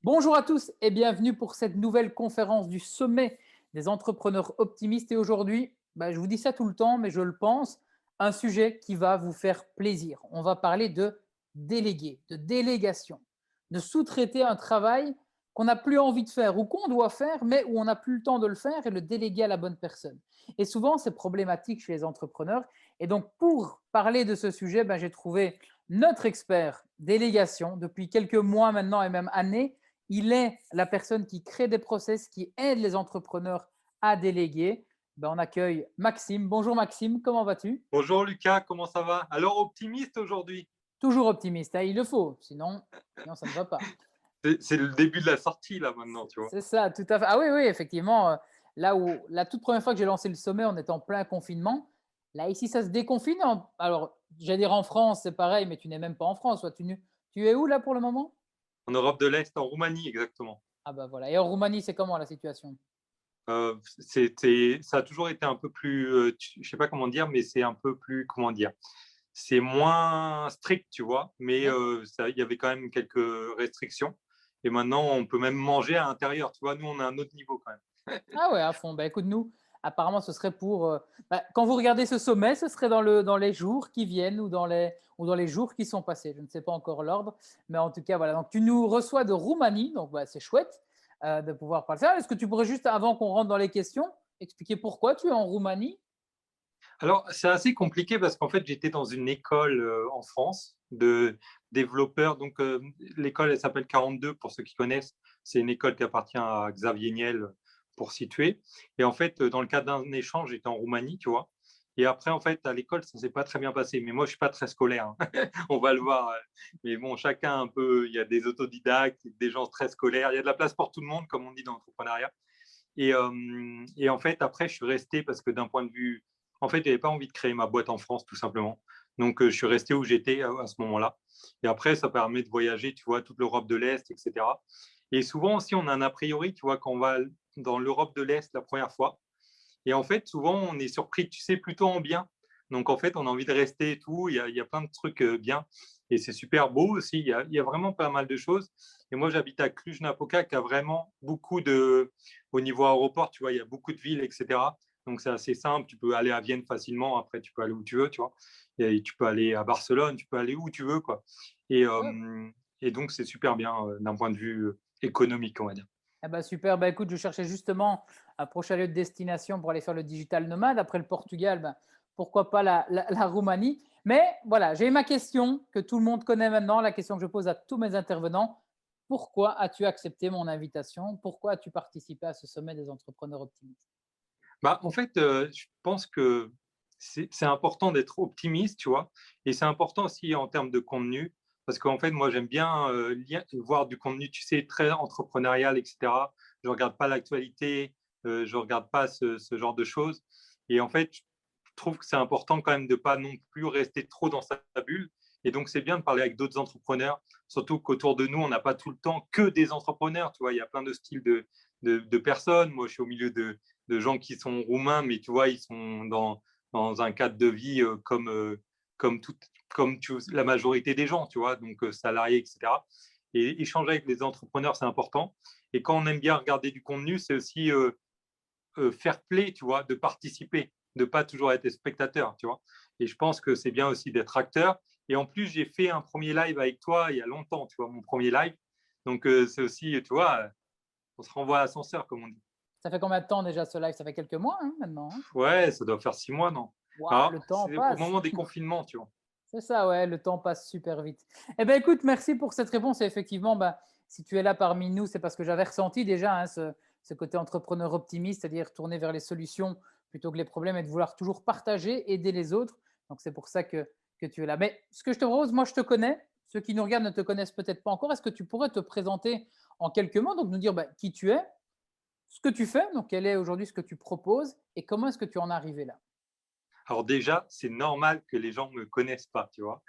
Bonjour à tous et bienvenue pour cette nouvelle conférence du sommet des entrepreneurs optimistes. Et aujourd'hui, je vous dis ça tout le temps, mais je le pense, un sujet qui va vous faire plaisir. On va parler de déléguer, de délégation, de sous-traiter un travail qu'on n'a plus envie de faire ou qu'on doit faire, mais où on n'a plus le temps de le faire et le déléguer à la bonne personne. Et souvent, c'est problématique chez les entrepreneurs. Et donc, pour parler de ce sujet, j'ai trouvé notre expert délégation depuis quelques mois maintenant et même années. Il est la personne qui crée des process, qui aide les entrepreneurs à déléguer. On accueille Maxime. Bonjour Maxime, comment vas-tu? Bonjour Lucas, comment ça va? Alors optimiste aujourd'hui? Toujours optimiste, hein, il le faut, sinon ça ne va pas. C'est le début de la sortie là maintenant, tu vois? C'est ça, tout à fait. Ah oui, oui, effectivement, là où la toute première fois que j'ai lancé le sommet, on était en plein confinement. Là, ici, ça se déconfine. Alors, j'allais dire en France, c'est pareil, mais tu n'es même pas en France. Tu es où là pour le moment? En Europe de l'Est, en Roumanie exactement. Ah bah voilà. Et en Roumanie, c'est comment la situation? Ça a toujours été un peu plus, je sais pas comment dire, mais c'est un peu plus, comment dire? C'est moins strict, tu vois? Mais Oui. ça il y avait quand même quelques restrictions et maintenant on peut même manger à l'intérieur, tu vois? Nous, on a un autre niveau quand même. Ah ouais, à fond. Écoute, nous, apparemment, ce serait pour. Quand vous regardez ce sommet, ce serait dans les jours qui viennent ou dans les jours qui sont passés. Je ne sais pas encore l'ordre, mais en tout cas, voilà. Donc, tu nous reçois de Roumanie, donc c'est chouette de pouvoir parler de ça. Est-ce que tu pourrais juste, avant qu'on rentre dans les questions, expliquer pourquoi tu es en Roumanie? Alors, c'est assez compliqué parce qu'en fait, j'étais dans une école en France de développeurs. Donc, l'école, elle s'appelle 42 pour ceux qui connaissent. C'est une école qui appartient à Xavier Niel pour situer. Et en fait, dans le cadre d'un échange, j'étais en Roumanie, tu vois. Et après, en fait, à l'école, ça s'est pas très bien passé. Mais moi, je suis pas très scolaire, hein. On va le voir. Mais bon, chacun un peu. Il y a des autodidactes, des gens très scolaires. Il y a de la place pour tout le monde, comme on dit dans l'entrepreneuriat. Et en fait, après, je suis resté parce que d'un point de vue, en fait, j'avais pas envie de créer ma boîte en France, tout simplement. Donc, je suis resté où j'étais à ce moment-là. Et après, ça permet de voyager, tu vois, toute l'Europe de l'Est, etc. Et souvent aussi, on a un a priori, tu vois, quand on va dans l'Europe de l'Est la première fois. Et en fait, souvent, on est surpris, tu sais, plutôt en bien. Donc, en fait, on a envie de rester et tout. Il y a plein de trucs bien. Et c'est super beau aussi. Il y a vraiment pas mal de choses. Et moi, j'habite à Cluj-Napoca, qui a vraiment beaucoup de. Au niveau aéroport, tu vois, il y a beaucoup de villes, etc. Donc, c'est assez simple. Tu peux aller à Vienne facilement. Après, tu peux aller où tu veux, tu vois. Et tu peux aller à Barcelone, tu peux aller où tu veux, quoi. Et, Ouais. et donc, c'est super bien d'un point de vue économique, on va dire. Eh ben, super. Écoute, je cherchais justement un prochain lieu de destination pour aller faire le digital nomade. Après le Portugal, pourquoi pas la Roumanie. Mais voilà, j'ai ma question que tout le monde connaît maintenant, la question que je pose à tous mes intervenants. Pourquoi as-tu accepté mon invitation? Pourquoi as-tu participé à ce sommet des entrepreneurs optimistes? Bah, en fait, je pense que c'est important d'être optimiste, tu vois? Et c'est important aussi en termes de contenu, parce qu'en fait, moi, j'aime bien, voir du contenu, tu sais, très entrepreneurial et cetera. Je regarde pas l'actualité, je regarde pas ce genre de choses et en fait, je trouve que c'est important quand même de pas non plus rester trop dans sa bulle et donc c'est bien de parler avec d'autres entrepreneurs, surtout qu'autour de nous, on n'a pas tout le temps que des entrepreneurs, tu vois? Il y a plein de styles de personnes. Moi, je suis au milieu de gens qui sont roumains, mais tu vois, ils sont dans un cadre de vie comme, tout, la majorité des gens, tu vois, donc salariés, etc. Et échanger avec les entrepreneurs, c'est important. Et quand on aime bien regarder du contenu, c'est aussi fair play, tu vois, de participer, de pas toujours être spectateur, tu vois. Et je pense que c'est bien aussi d'être acteur. Et en plus, j'ai fait un premier live avec toi il y a longtemps, tu vois, mon premier live. Donc, c'est aussi, tu vois, on se renvoie à l'ascenseur, comme on dit. Ça fait combien de temps déjà ce live? Ça fait quelques mois hein, maintenant, hein. Ouais, ça doit faire 6 mois, non? Waouh, Alors, le temps c'est au passe. moment des confinements, tu vois? C'est ça, ouais, le temps passe super vite. Eh bien, écoute, merci pour cette réponse. Et effectivement, si tu es là parmi nous, c'est parce que j'avais ressenti déjà hein, ce côté entrepreneur optimiste, c'est-à-dire tourner vers les solutions plutôt que les problèmes et de vouloir toujours partager, aider les autres. Donc, c'est pour ça que tu es là. Mais ce que je te propose, moi, je te connais. Ceux qui nous regardent ne te connaissent peut-être pas encore. Est-ce que tu pourrais te présenter en quelques mots, donc nous dire qui tu es, ce que tu fais, donc quel est aujourd'hui ce que tu proposes et comment est-ce que tu en es arrivé là? Alors déjà, c'est normal que les gens me connaissent pas, tu vois?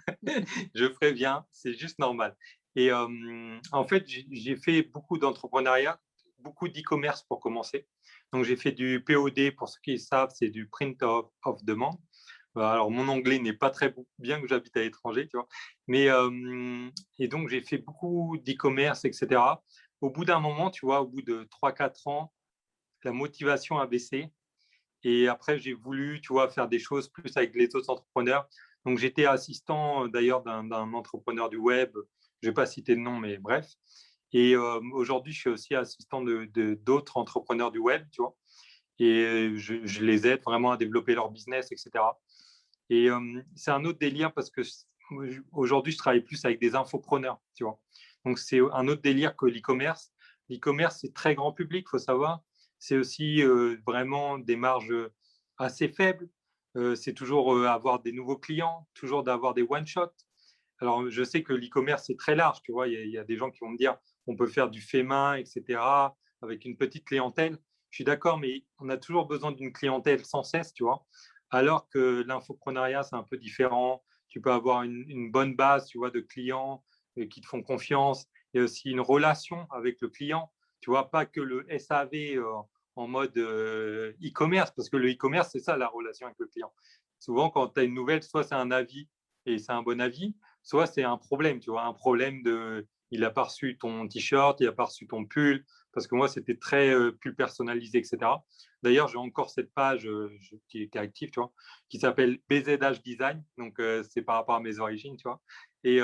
Je préviens, c'est juste normal et en fait, j'ai fait beaucoup d'entrepreneuriat, beaucoup d'e-commerce pour commencer. Donc j'ai fait du POD, pour ceux qui le savent, c'est du print of demand. Alors mon anglais n'est pas très bon, bien que j'habite à l'étranger, tu vois? Mais et donc j'ai fait beaucoup d'e-commerce et cetera. au bout d'un moment, tu vois, au bout de 3 4 ans, la motivation a baissé. Et après, j'ai voulu, tu vois, faire des choses plus avec les autres entrepreneurs. Donc, j'étais assistant d'ailleurs d'un entrepreneur du web. Je ne vais pas citer de nom, mais bref. Et aujourd'hui, je suis aussi assistant d'autres entrepreneurs du web, tu vois. Et je les aide vraiment à développer leur business, etc. Et c'est un autre délire parce que aujourd'hui, je travaille plus avec des infopreneurs, tu vois. Donc, c'est un autre délire que l'e-commerce. L'e-commerce, c'est très grand public, il faut savoir. C'est aussi vraiment des marges assez faibles. C'est toujours avoir des nouveaux clients, toujours d'avoir des one-shots. Alors, je sais que l'e-commerce, c'est très large, tu vois. Il y a des gens qui vont me dire, on peut faire du fait main, etc., avec une petite clientèle. Je suis d'accord, mais on a toujours besoin d'une clientèle sans cesse, tu vois. Alors que l'infoprenariat, c'est un peu différent. Tu peux avoir une bonne base, tu vois, de clients qui te font confiance et aussi une relation avec le client. Tu vois, pas que le SAV en mode e-commerce, parce que le e-commerce, c'est ça la relation avec le client. Souvent, quand tu as une nouvelle, soit c'est un avis et c'est un bon avis, soit c'est un problème, tu vois, un problème de il n'a pas reçu ton t-shirt, il n'a pas reçu ton pull, parce que moi, c'était très pull personnalisé, etc. D'ailleurs, j'ai encore cette page qui est active, tu vois, qui s'appelle BZH Design, donc c'est par rapport à mes origines, tu vois, et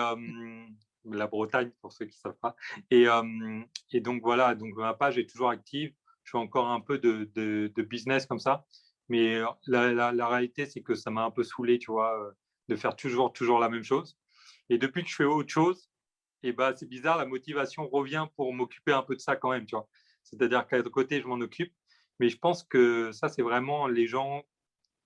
la Bretagne, pour ceux qui ne savent pas. Et donc voilà, donc ma page est toujours active, je fais encore un peu de business comme ça, mais la réalité, c'est que ça m'a un peu saoulé, tu vois, de faire toujours la même chose. Et depuis que je fais autre chose, et bah, c'est bizarre, la motivation revient pour m'occuper un peu de ça quand même, tu vois. C'est-à-dire qu'à côté, je m'en occupe. Mais je pense que ça, c'est vraiment les gens,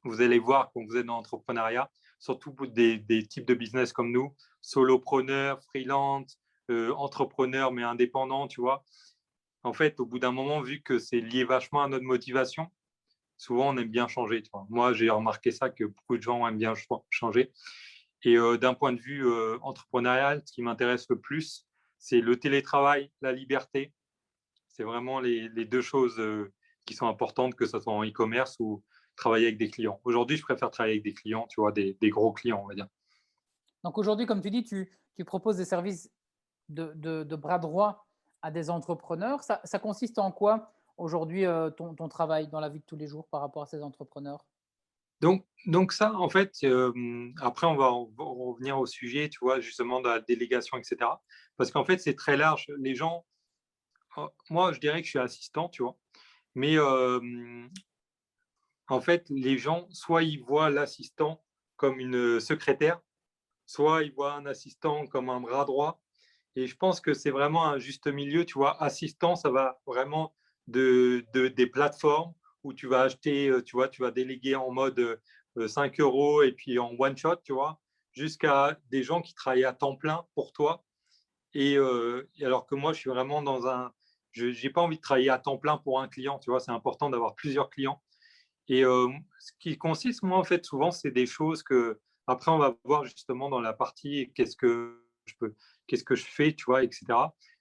vous allez voir quand vous êtes dans l'entrepreneuriat, surtout pour des types de business comme nous, solopreneurs, freelance, entrepreneurs mais indépendants, tu vois. En fait, au bout d'un moment, vu que c'est lié vachement à notre motivation, souvent on aime bien changer. Tu vois. Moi, j'ai remarqué ça que beaucoup de gens aiment bien changer. Et d'un point de vue entrepreneurial, ce qui m'intéresse le plus, c'est le télétravail, la liberté. C'est vraiment les deux choses qui sont importantes, que ce soit en e-commerce ou travailler avec des clients. Aujourd'hui, je préfère travailler avec des clients, tu vois, des gros clients, on va dire. Donc aujourd'hui, comme tu dis, tu proposes des services de bras droit à des entrepreneurs. Ça consiste en quoi aujourd'hui ton travail dans la vie de tous les jours par rapport à ces entrepreneurs? Donc ça, en fait, après, on va revenir au sujet, tu vois, justement, de la délégation, etc. Parce qu'en fait, c'est très large. Les gens, moi, je dirais que je suis assistant, tu vois. Mais en fait, les gens, soit ils voient l'assistant comme une secrétaire, soit ils voient un assistant comme un bras droit. Et je pense que c'est vraiment un juste milieu, tu vois. Assistant, ça va vraiment des plateformes où tu vas acheter, tu vois, tu vas déléguer en mode 5 euros et puis en one shot, tu vois, jusqu'à des gens qui travaillent à temps plein pour toi. Et alors que moi, je suis vraiment dans un. Je n'ai pas envie de travailler à temps plein pour un client, tu vois. C'est important d'avoir plusieurs clients. Et ce qui consiste, moi, en fait, souvent, c'est des choses que, après, on va voir justement dans la partie qu'est-ce que je fais, tu vois, etc.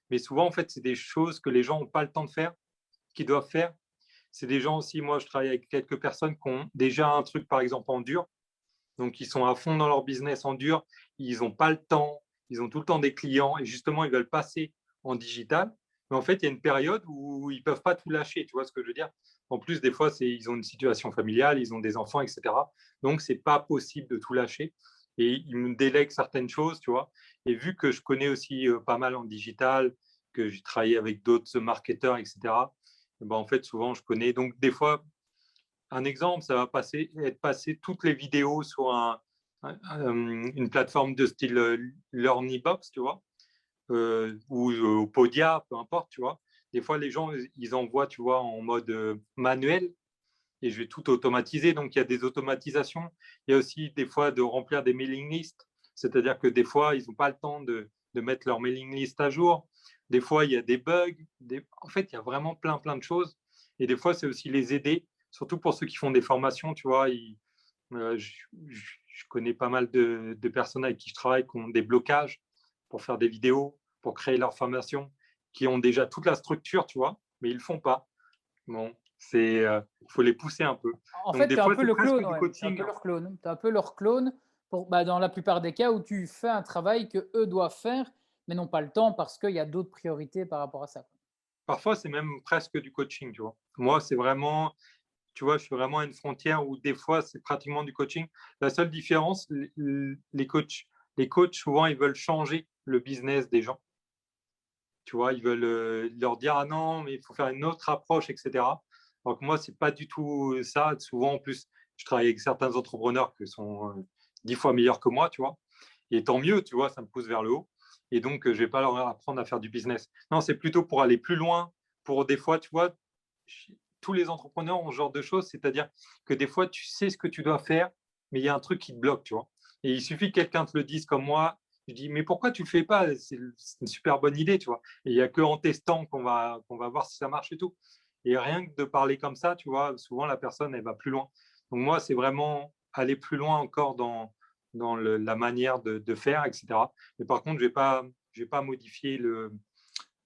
Mais souvent, en fait, c'est des choses que les gens n'ont pas le temps de faire, qu'ils doivent faire. C'est des gens aussi, moi, je travaille avec quelques personnes qui ont déjà un truc, par exemple, en dur. Donc, ils sont à fond dans leur business en dur. Ils n'ont pas le temps. Ils ont tout le temps des clients. Et justement, ils veulent passer en digital. Mais en fait, il y a une période où ils ne peuvent pas tout lâcher. Tu vois ce que je veux dire? En plus, des fois, ils ont une situation familiale, ils ont des enfants, etc. Donc, ce n'est pas possible de tout lâcher. Et ils me délèguent certaines choses, tu vois. Et vu que je connais aussi pas mal en digital, que j'ai travaillé avec d'autres marketeurs, etc., ben, en fait, souvent, je connais. Donc, des fois, un exemple, ça va être passé toutes les vidéos sur une plateforme de style Learnybox, tu vois, ou Podia, peu importe, tu vois. Des fois, les gens, ils envoient, tu vois, en mode manuel et je vais tout automatiser. Donc, il y a des automatisations. Il y a aussi des fois de remplir des mailing lists, c'est-à-dire que des fois, ils n'ont pas le temps de mettre leur mailing list à jour. Des fois, il y a des bugs. En fait, il y a vraiment plein de choses. Et des fois, c'est aussi les aider, surtout pour ceux qui font des formations, tu vois. Je connais pas mal de personnes avec qui je travaille qui ont des blocages pour faire des vidéos, pour créer leur formation, qui ont déjà toute la structure, tu vois, mais ils ne le font pas. Bon, il faut les pousser un peu. En Donc, fait, des tu es un fois, peu c'est le presque clone, du ouais. Tu es un peu coaching. leur clone. Tu es un peu leur clone pour, bah, dans la plupart des cas où tu fais un travail que eux doivent faire, mais n'ont pas le temps parce qu'il y a d'autres priorités par rapport à ça. Parfois, c'est même presque du coaching, tu vois. Moi, c'est vraiment, tu vois, je suis vraiment à une frontière où des fois, c'est pratiquement du coaching. La seule différence, les coachs, souvent, ils veulent changer le business des gens. Tu vois, ils veulent leur dire, ah non, mais il faut faire une autre approche, etc. Donc, moi, c'est pas du tout ça. Souvent, en plus, je travaille avec certains entrepreneurs qui sont 10 fois meilleurs que moi, tu vois. Et tant mieux, tu vois, ça me pousse vers le haut. Et donc, je vais pas leur apprendre à faire du business. Non, c'est plutôt pour aller plus loin. Pour des fois, tu vois, tous les entrepreneurs ont ce genre de choses, c'est-à-dire que des fois, tu sais ce que tu dois faire, mais il y a un truc qui te bloque, tu vois. Et il suffit que quelqu'un te le dise comme moi. Je dis, mais pourquoi tu le fais pas? C'est une super bonne idée, tu vois. Et il n'y a qu'en testant qu'on va voir si ça marche et tout. Et rien que de parler comme ça, tu vois, souvent la personne, elle va plus loin. Donc moi, c'est vraiment aller plus loin encore dans la manière de faire, etc. Mais par contre, je vais pas modifier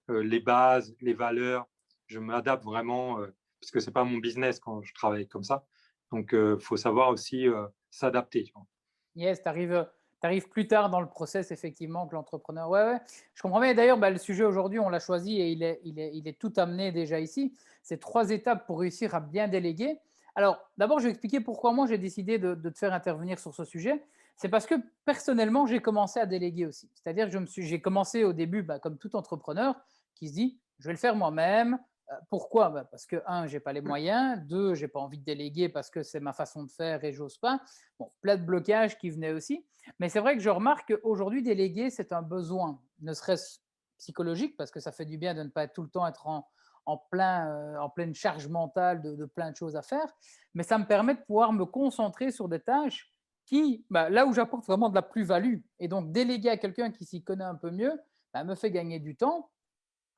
les bases, les valeurs. Je m'adapte vraiment parce que c'est pas mon business quand je travaille comme ça. Donc, il faut savoir aussi s'adapter. Tu vois. Yes, tu arrives plus tard dans le process, effectivement, que l'entrepreneur. Ouais, ouais, je comprends bien. D'ailleurs, bah, le sujet aujourd'hui, on l'a choisi et il est tout amené déjà ici. C'est 3 étapes pour réussir à bien déléguer. Alors, d'abord, je vais expliquer pourquoi moi j'ai décidé de te faire intervenir sur ce sujet. C'est parce que personnellement, j'ai commencé à déléguer aussi. C'est-à-dire que j'ai commencé au début, bah, comme tout entrepreneur, qui se dit, je vais le faire moi-même. Pourquoi? Bah, parce que, un, j'ai pas les moyens. Deux, j'ai pas envie de déléguer parce que c'est ma façon de faire et j'ose pas. Bon, plein de blocages qui venaient aussi. Mais c'est vrai que je remarque qu'aujourd'hui, déléguer, c'est un besoin, ne serait-ce psychologique, parce que ça fait du bien de ne pas être tout le temps être en pleine charge mentale de plein de choses à faire. Mais ça me permet de pouvoir me concentrer sur des tâches qui, bah, là où j'apporte vraiment de la plus-value. Et donc, déléguer à quelqu'un qui s'y connaît un peu mieux, bah, me fait gagner du temps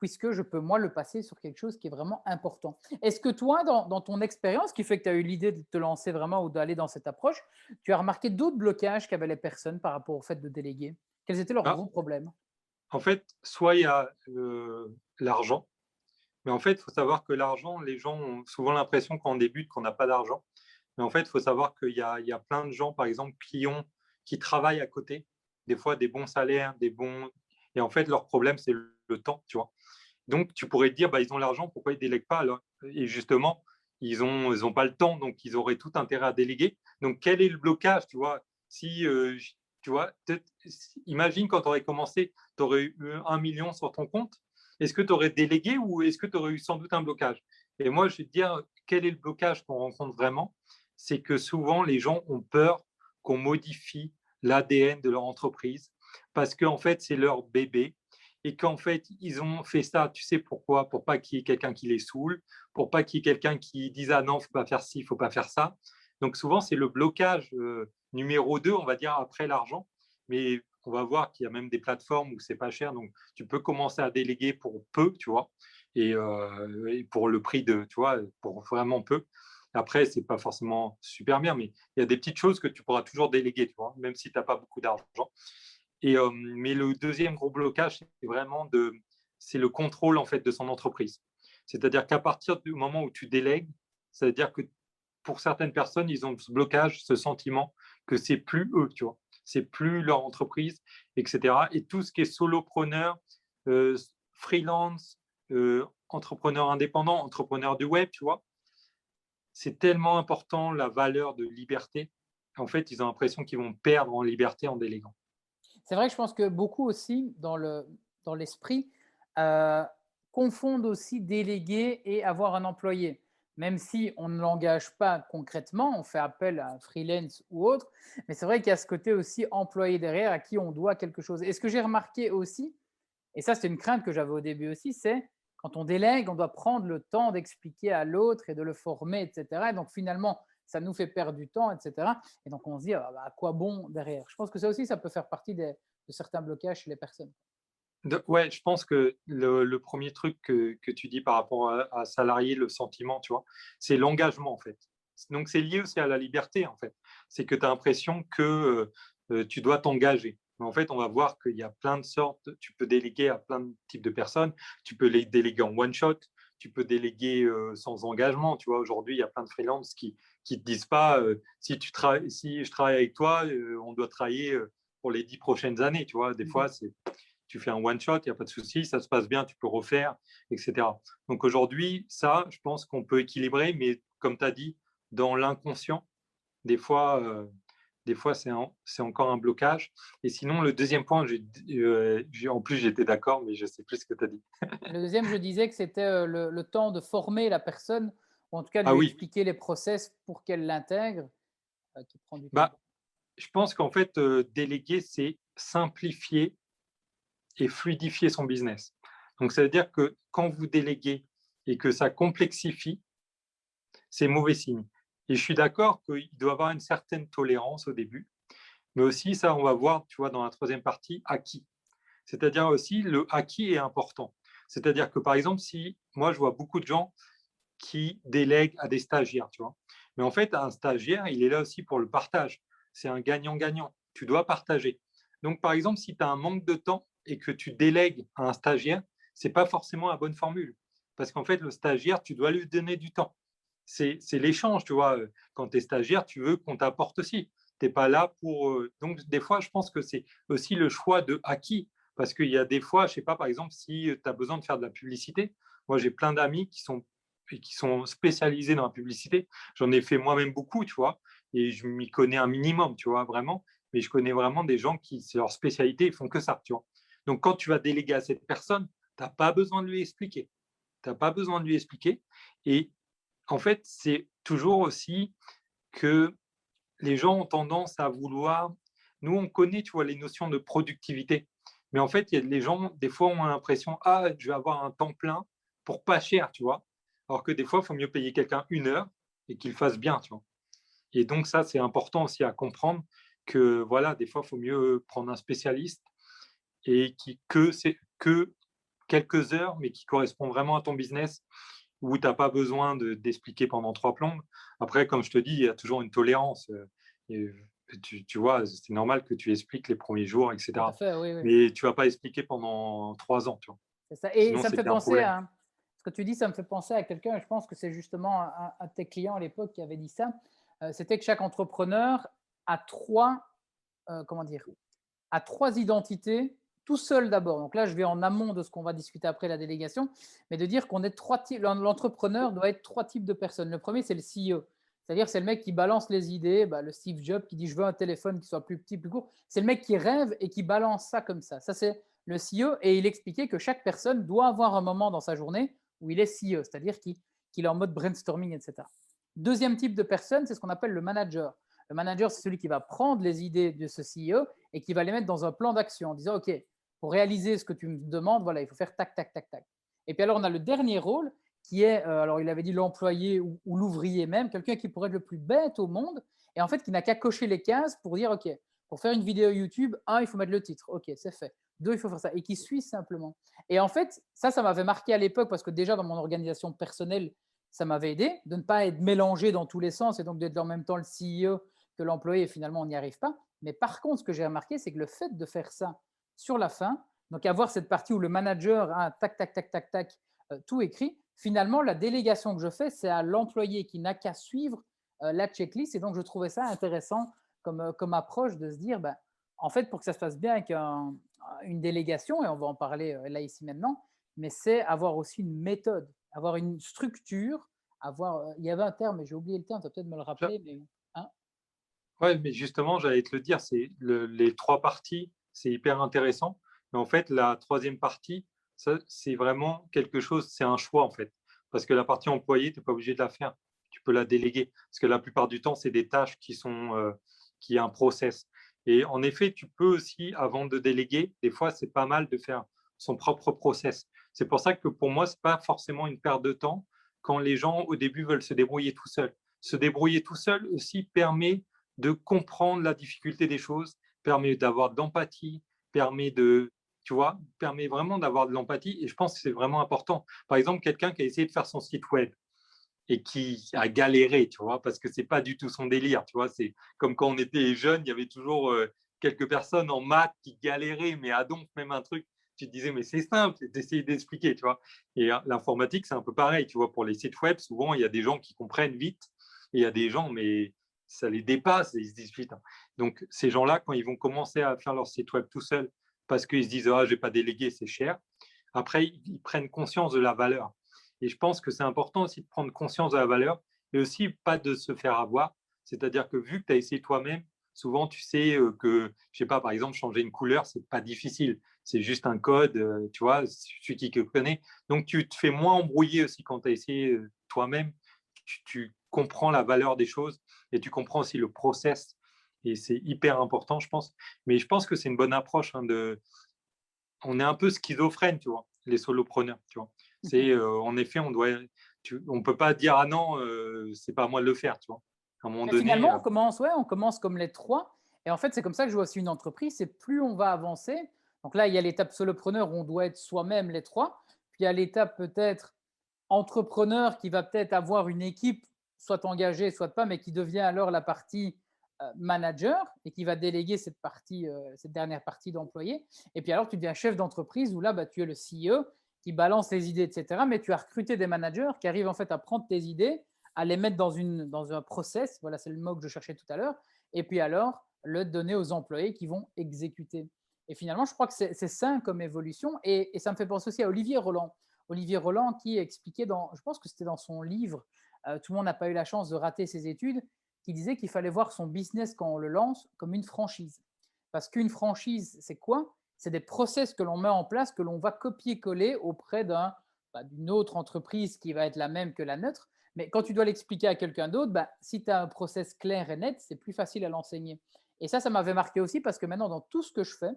puisque je peux, moi, le passer sur quelque chose qui est vraiment important. Est-ce que toi, dans ton expérience, qui fait que tu as eu l'idée de te lancer vraiment ou d'aller dans cette approche, tu as remarqué d'autres blocages qu'avaient les personnes par rapport au fait de déléguer? Quels étaient leurs Ah, gros problèmes? en fait, soit il y a l'argent, mais en fait, il faut savoir que l'argent, les gens ont souvent l'impression quand on débute qu'on n'a pas d'argent. Mais en fait, il faut savoir qu'il y a plein de gens, par exemple, qui travaillent à côté, des fois des bons salaires, des bons. Et en fait, leur problème, c'est le temps, tu vois. Donc, tu pourrais te dire, bah, ils ont l'argent, pourquoi ils ne délèguent pas alors. Et justement, ils ont pas le temps, donc ils auraient tout intérêt à déléguer. Donc, quel est le blocage, tu vois? Si, tu vois, imagine quand tu aurais commencé, tu aurais eu 1 million sur ton compte. Est-ce que tu aurais délégué ou est-ce que tu aurais eu sans doute un blocage? Et moi, je vais te dire, quel est le blocage qu'on rencontre vraiment? C'est que souvent, les gens ont peur qu'on modifie l'ADN de leur entreprise parce qu'en fait, c'est leur bébé et qu'en fait, ils ont fait ça, tu sais pourquoi? Pour pas qu'il y ait quelqu'un qui les saoule, pour pas qu'il y ait quelqu'un qui dise ah non, faut pas faire ci, faut pas faire ça. Donc souvent, c'est le blocage numéro 2, on va dire, après l'argent. Mais on va voir qu'il y a même des plateformes où c'est pas cher, donc tu peux commencer à déléguer pour peu, tu vois, et pour le prix de, tu vois, pour vraiment peu. Après, c'est pas forcément super bien, mais il y a des petites choses que tu pourras toujours déléguer, tu vois, même si tu n'as pas beaucoup d'argent. Mais le deuxième gros blocage, c'est le contrôle en fait de son entreprise. C'est-à-dire qu'à partir du moment où tu délègues, c'est-à-dire que pour certaines personnes, ils ont ce blocage, ce sentiment que c'est plus eux, tu vois, c'est plus leur entreprise, etc. Et tout ce qui est solopreneur, euh, freelance, entrepreneur indépendant, entrepreneur du web, tu vois, c'est tellement important la valeur de liberté. En fait, ils ont l'impression qu'ils vont perdre en liberté en déléguant. C'est vrai que je pense que beaucoup aussi, dans l'esprit, euh, confondent aussi déléguer et avoir un employé. Même si on ne l'engage pas concrètement, on fait appel à un freelance ou autre, mais c'est vrai qu'il y a ce côté aussi employé derrière à qui on doit quelque chose. Et ce que j'ai remarqué aussi, et ça c'est une crainte que j'avais au début aussi, c'est quand on délègue, on doit prendre le temps d'expliquer à l'autre et de le former, etc. Et donc finalement, ça nous fait perdre du temps, etc. Et donc on se dit, ah, bah, à quoi bon derrière? Je pense que ça aussi, ça peut faire partie de certains blocages chez les personnes. Ouais, je pense que le premier truc que tu dis par rapport à salarié, le sentiment, tu vois, c'est l'engagement, en fait. Donc, c'est lié aussi à la liberté, en fait. C'est que tu as l'impression que tu dois t'engager. Mais en fait, on va voir qu'il y a plein de sortes, tu peux déléguer à plein de types de personnes, tu peux les déléguer en one shot, tu peux déléguer sans engagement. Tu vois, aujourd'hui, il y a plein de freelances qui te disent pas si je travaille avec toi, on doit travailler pour les 10 prochaines années. Tu vois, des fois, tu fais un one-shot, il n'y a pas de souci, ça se passe bien, tu peux refaire, etc. Donc aujourd'hui, ça, je pense qu'on peut équilibrer, mais comme tu as dit, dans l'inconscient, des fois, c'est encore un blocage. Et sinon, le deuxième point, en plus, j'étais d'accord, mais je ne sais plus ce que tu as dit. Le deuxième, je disais que c'était le temps de former la personne, ou en tout cas de Ah lui oui, expliquer les process pour qu'elle l'intègre, qui prend du temps. bah, je pense qu'en fait, déléguer, c'est simplifier et fluidifier son business. Donc, ça veut dire que quand vous déléguez et que ça complexifie, c'est mauvais signe. Et je suis d'accord qu'il doit y avoir une certaine tolérance au début, mais aussi, ça, on va voir, tu vois, dans la troisième partie, acquis. C'est-à-dire aussi, le acquis est important. C'est-à-dire que, par exemple, si moi, je vois beaucoup de gens qui délèguent à des stagiaires, tu vois. Mais en fait, un stagiaire, il est là aussi pour le partage. C'est un gagnant-gagnant. Tu dois partager. Donc, par exemple, si tu as un manque de temps et que tu délègues à un stagiaire, ce n'est pas forcément la bonne formule. Parce qu'en fait, le stagiaire, tu dois lui donner du temps. C'est l'échange, tu vois. Quand tu es stagiaire, tu veux qu'on t'apporte aussi. Tu n'es pas là pour. Donc, des fois, je pense que c'est aussi le choix de acquis. Parce qu'il y a des fois, je ne sais pas, par exemple, si tu as besoin de faire de la publicité, moi, j'ai plein d'amis qui sont spécialisés dans la publicité. J'en ai fait moi-même beaucoup, tu vois, et je m'y connais un minimum, tu vois, vraiment. Mais je connais vraiment des gens qui, c'est leur spécialité, ils font que ça, tu vois. Donc, quand tu vas déléguer à cette personne, tu n'as pas besoin de lui expliquer. Tu n'as pas besoin de lui expliquer. Et en fait, c'est toujours aussi que les gens ont tendance à vouloir. Nous, on connaît, tu vois, les notions de productivité. Mais en fait, il y a les gens, des fois, ont l'impression, ah, je vais avoir un temps plein pour pas cher, tu vois. Alors que des fois, il faut mieux payer quelqu'un 1 heure et qu'il fasse bien, tu vois. Et donc, ça, c'est important aussi à comprendre que, voilà, des fois, il faut mieux prendre un spécialiste et que c'est que quelques heures, mais qui correspond vraiment à ton business où tu n'as pas besoin d'expliquer pendant 3 plombes. Après, comme je te dis, il y a toujours une tolérance. Et tu vois, c'est normal que tu expliques les premiers jours, Tout à etc. fait, oui, oui. Mais tu ne vas pas expliquer pendant 3 ans, tu vois. C'est ça. Et Sinon, ça me fait c'était un penser problème. à ce que tu dis, ça me fait penser à quelqu'un, je pense que c'est justement un de tes clients à l'époque qui avait dit ça. C'était que chaque entrepreneur a comment dire, a trois identités tout seul d'abord. Donc là, je vais en amont de ce qu'on va discuter après la délégation, mais de dire qu'on est trois types, l'entrepreneur doit être trois types de personnes. Le premier, c'est le CEO. C'est-à-dire, c'est le mec qui balance les idées, bah, le Steve Jobs qui dit je veux un téléphone qui soit plus petit, plus court. C'est le mec qui rêve et qui balance ça comme ça. Ça, c'est le CEO. Et il expliquait que chaque personne doit avoir un moment dans sa journée où il est CEO, c'est-à-dire qu'il est en mode brainstorming, etc. Deuxième type de personne, c'est ce qu'on appelle le manager. Le manager, c'est celui qui va prendre les idées de ce CEO et qui va les mettre dans un plan d'action en disant, OK, pour réaliser ce que tu me demandes, voilà, il faut faire tac, tac, tac, tac. Et puis alors, on a le dernier rôle qui est, alors il avait dit l'employé ou l'ouvrier même, quelqu'un qui pourrait être le plus bête au monde et en fait qui n'a qu'à cocher les cases pour dire, OK, pour faire une vidéo YouTube, il faut mettre le titre. OK, c'est fait. 2, il faut faire ça. Et qui suit simplement. Et en fait, ça m'avait marqué à l'époque parce que déjà dans mon organisation personnelle, ça m'avait aidé de ne pas être mélangé dans tous les sens et donc d'être en même temps le CEO que l'employé et finalement on n'y arrive pas. Mais par contre, ce que j'ai remarqué, c'est que le fait de faire ça sur la fin, donc avoir cette partie où le manager a tac, tac, tac, tac, tac, tout écrit, finalement, la délégation que je fais, c'est à l'employé qui n'a qu'à suivre la checklist. Et donc, je trouvais ça intéressant comme approche de se dire, ben, en fait, pour que ça se passe bien avec une délégation, et on va en parler là ici maintenant, mais c'est avoir aussi une méthode, avoir une structure, il y avait un terme, mais j'ai oublié le terme, tu vas peut-être me le rappeler, mais hein. Ouais, mais justement, j'allais te le dire, les 3 parties, c'est hyper intéressant. Mais en fait, la troisième partie, ça, c'est vraiment quelque chose, c'est un choix en fait. Parce que la partie employée, tu n'es pas obligé de la faire. Tu peux la déléguer. Parce que la plupart du temps, c'est des tâches qui ont un process. Et en effet, tu peux aussi, avant de déléguer, des fois, c'est pas mal de faire son propre process. C'est pour ça que pour moi, ce n'est pas forcément une perte de temps quand les gens, au début, veulent se débrouiller tout seuls. Se débrouiller tout seul aussi permet de comprendre la difficulté des choses, permet d'avoir de l'empathie, permet de, tu vois, permet vraiment d'avoir de l'empathie. Et je pense que c'est vraiment important. Par exemple, quelqu'un qui a essayé de faire son site web et qui a galéré, tu vois, parce que c'est pas du tout son délire, tu vois. C'est comme quand on était jeune, il y avait toujours quelques personnes en maths qui galéraient, mais à donc même un truc, tu te disais, mais c'est simple, d'essayer d'expliquer, tu vois. Et l'informatique, c'est un peu pareil, tu vois, pour les sites web, souvent, il y a des gens qui comprennent vite, et il y a des gens, mais ça les dépasse, et ils se disent, putain. Donc, ces gens-là, quand ils vont commencer à faire leur site web tout seuls, parce qu'ils se disent ah, je ne vais pas déléguer, c'est cher. Après, ils prennent conscience de la valeur. Et je pense que c'est important aussi de prendre conscience de la valeur et aussi pas de se faire avoir. C'est-à-dire que vu que tu as essayé toi-même, souvent tu sais que, je sais pas, par exemple, changer une couleur, c'est pas difficile. C'est juste un code, tu vois, celui qui te connaît. Donc tu te fais moins embrouiller aussi quand tu as essayé toi-même. Tu comprends la valeur des choses et tu comprends aussi le process. Et c'est hyper important, je pense. Mais je pense que c'est une bonne approche on est un peu schizophrène, tu vois, les solopreneurs, tu vois. C'est en effet, on peut pas dire ah non, c'est pas à moi de le faire, tu vois. À un moment Mais donné, finalement, on commence comme les trois. Et en fait, c'est comme ça que je vois aussi une entreprise. C'est plus on va avancer. Donc là, il y a l'étape solopreneur où on doit être soi-même les trois. Puis il y a l'étape peut-être entrepreneur qui va peut-être avoir une équipe, soit engagée, soit pas, mais qui devient alors la partie manager et qui va déléguer cette partie, cette dernière partie d'employés. Et puis alors, tu deviens chef d'entreprise où là, bah, tu es le CEO qui balance les idées, etc. Mais tu as recruté des managers qui arrivent en fait à prendre tes idées, à les mettre dans un process. Voilà, c'est le mot que je cherchais tout à l'heure. Et puis alors, le donner aux employés qui vont exécuter. Et finalement, je crois que c'est sain comme évolution. Et ça me fait penser aussi à Olivier Roland. Olivier Roland qui expliquait je pense que c'était dans son livre, Tout le monde n'a pas eu la chance de rater ses études, qui disait qu'il fallait voir son business quand on le lance comme une franchise. Parce qu'une franchise, c'est quoi? C'est des process que l'on met en place, que l'on va copier-coller auprès d'une autre entreprise qui va être la même que la nôtre. Mais quand tu dois l'expliquer à quelqu'un d'autre, si tu as un process clair et net, c'est plus facile à l'enseigner. Et ça m'avait marqué aussi parce que maintenant, dans tout ce que je fais,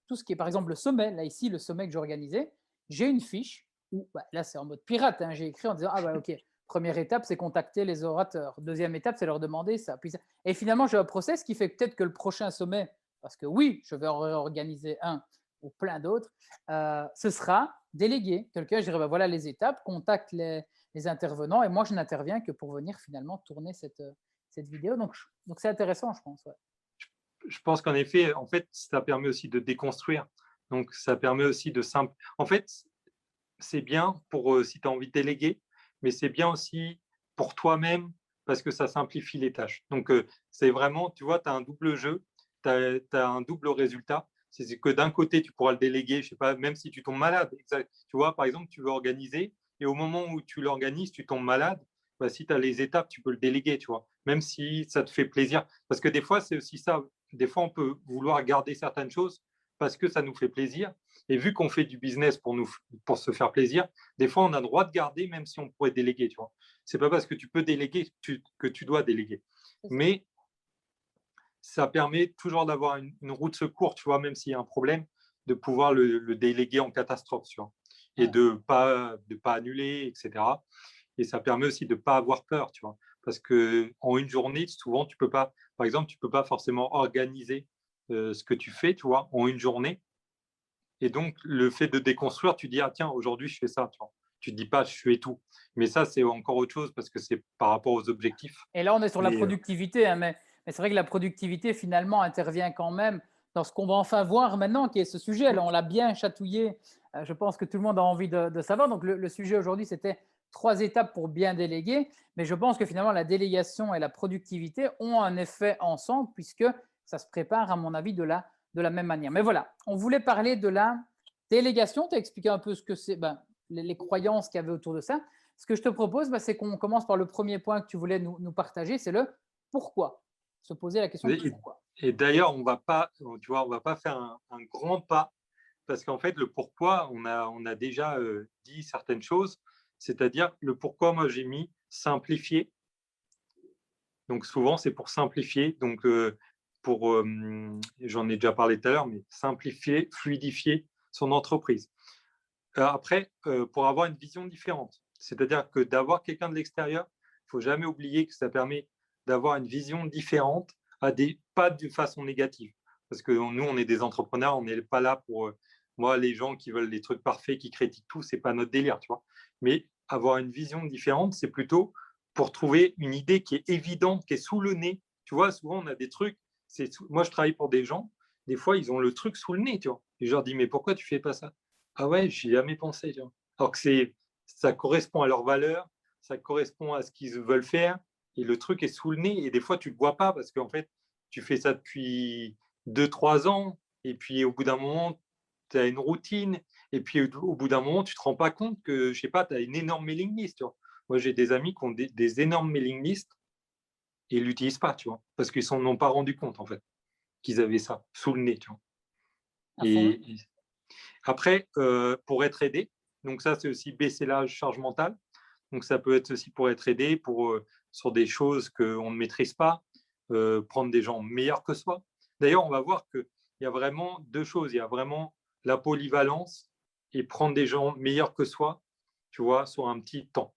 tout ce qui est par exemple le sommet, là ici, le sommet que j'ai organisé, j'ai une fiche où, là c'est en mode pirate, hein, j'ai écrit en disant, ah ok, première étape, c'est contacter les orateurs. Deuxième étape, c'est leur demander ça. Puis ça. Et finalement, j'ai un process qui fait peut-être que le prochain sommet, parce que oui, je vais en organiser un ou plein d'autres, ce sera délégué. Quelqu'un, je dirais, voilà les étapes, contacte les intervenants, et moi, je n'interviens que pour venir finalement tourner cette vidéo. Donc, c'est intéressant, je pense. Ouais. je pense qu'en effet, en fait, ça permet aussi de déconstruire. Donc, ça permet aussi de simple. En fait, c'est bien pour si tu as envie de déléguer, mais c'est bien aussi pour toi-même parce que ça simplifie les tâches. Donc, c'est vraiment, tu vois, tu as un double jeu, tu as un double résultat. C'est que d'un côté, tu pourras le déléguer, je sais pas, même si tu tombes malade. Tu vois, par exemple, tu veux organiser et au moment où tu l'organises, tu tombes malade. Bah, si tu as les étapes, tu peux le déléguer, tu vois, même si ça te fait plaisir. Parce que des fois, c'est aussi ça. Des fois, on peut vouloir garder certaines choses parce que ça nous fait plaisir. Et vu qu'on fait du business pour se faire plaisir, des fois, on a le droit de garder, même si on pourrait déléguer. Tu vois, c'est pas parce que tu peux déléguer que tu dois déléguer. Mais ça permet toujours d'avoir une roue de secours, tu vois, même s'il y a un problème, de pouvoir le déléguer en catastrophe, tu vois, et de pas annuler, etc. Et ça permet aussi de ne pas avoir peur, tu vois, parce qu'en une journée, souvent, tu peux pas, par exemple, tu peux pas forcément organiser ce que tu fais, tu vois, en une journée. Et donc, le fait de déconstruire, tu dis, ah tiens, aujourd'hui, je fais ça, tu vois. Tu ne dis pas, je fais tout. Mais ça, c'est encore autre chose parce que c'est par rapport aux objectifs. Et là, on est sur la Mais productivité, hein, mais c'est vrai que la productivité, finalement, intervient quand même dans ce qu'on va enfin voir maintenant, qui est ce sujet. Alors, on l'a bien chatouillé. Je pense que tout le monde a envie de savoir. Donc, le sujet aujourd'hui, c'était 3 étapes pour bien déléguer. Mais je pense que finalement, la délégation et la productivité ont un effet ensemble, puisque ça se prépare, à mon avis, de la même manière. Mais voilà, on voulait parler de la délégation. Tu as expliqué un peu ce que c'est, les croyances qu'il y avait autour de ça. Ce que je te propose, c'est qu'on commence par le premier point que tu voulais nous partager, c'est le pourquoi. Se poser la question de et, pourquoi. et d'ailleurs, tu vois, on va pas faire un grand pas parce qu'en fait, le pourquoi, on a déjà dit certaines choses. C'est-à-dire, le pourquoi, moi, j'ai mis simplifier. Donc, souvent, c'est pour simplifier. Donc, j'en ai déjà parlé tout à l'heure, mais simplifier, fluidifier son entreprise. Après, pour avoir une vision différente, c'est-à-dire que d'avoir quelqu'un de l'extérieur, il ne faut jamais oublier que ça permet d'avoir une vision différente, pas de façon négative. Parce que nous, on est des entrepreneurs, on n'est pas là pour, moi, les gens qui veulent des trucs parfaits, qui critiquent tout, ce n'est pas notre délire, tu vois. Mais avoir une vision différente, c'est plutôt pour trouver une idée qui est évidente, qui est sous le nez. Tu vois, souvent, on a des trucs, moi, je travaille pour des gens, des fois, ils ont le truc sous le nez, tu vois. Et je leur dis, mais pourquoi tu ne fais pas ça? Ah ouais, j'y ai jamais pensé. Tu vois. Alors que ça correspond à leurs valeurs, ça correspond à ce qu'ils veulent faire, et le truc est sous le nez, et des fois, tu ne le vois pas, parce qu'en fait, tu fais ça depuis 2, 3 ans, et puis au bout d'un moment, tu as une routine. Et puis, au bout d'un moment, tu ne te rends pas compte que, je sais pas, tu as une énorme mailing list. Tu vois. Moi, j'ai des amis qui ont des énormes mailing lists et ils ne l'utilisent pas, tu vois, parce qu'ils ne s'en ont pas rendu compte, en fait, qu'ils avaient ça sous le nez. Tu vois. à fond. Et après, pour être aidé, donc ça, c'est aussi baisser la charge mentale. Donc, ça peut être aussi pour être aidé sur des choses qu'on ne maîtrise pas, prendre des gens meilleurs que soi. D'ailleurs, on va voir qu'il y a vraiment deux choses. Il y a vraiment la polyvalence et prendre des gens meilleurs que soi, tu vois, sur un petit temps.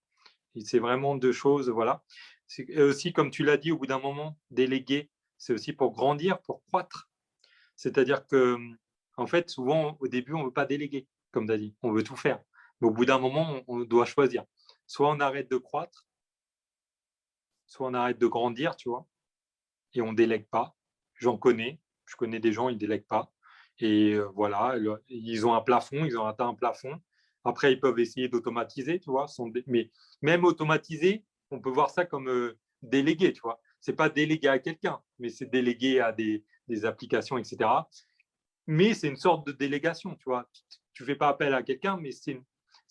Et c'est vraiment deux choses, voilà. C'est aussi, comme tu l'as dit, au bout d'un moment, déléguer, c'est aussi pour grandir, pour croître. C'est-à-dire que, en fait, souvent, au début, on ne veut pas déléguer, comme tu as dit. On veut tout faire. Mais au bout d'un moment, on doit choisir. Soit on arrête de croître, soit on arrête de grandir, tu vois, et on ne délègue pas. J'en connais. Je connais des gens, ils ne délèguent pas. Et voilà, ils ont un plafond, ils ont atteint un plafond. Après, ils peuvent essayer d'automatiser, tu vois. Mais même automatiser, on peut voir ça comme déléguer, tu vois. Ce n'est pas déléguer à quelqu'un, mais c'est déléguer à des applications, etc. Mais c'est une sorte de délégation, tu vois. Tu ne fais pas appel à quelqu'un, mais c'est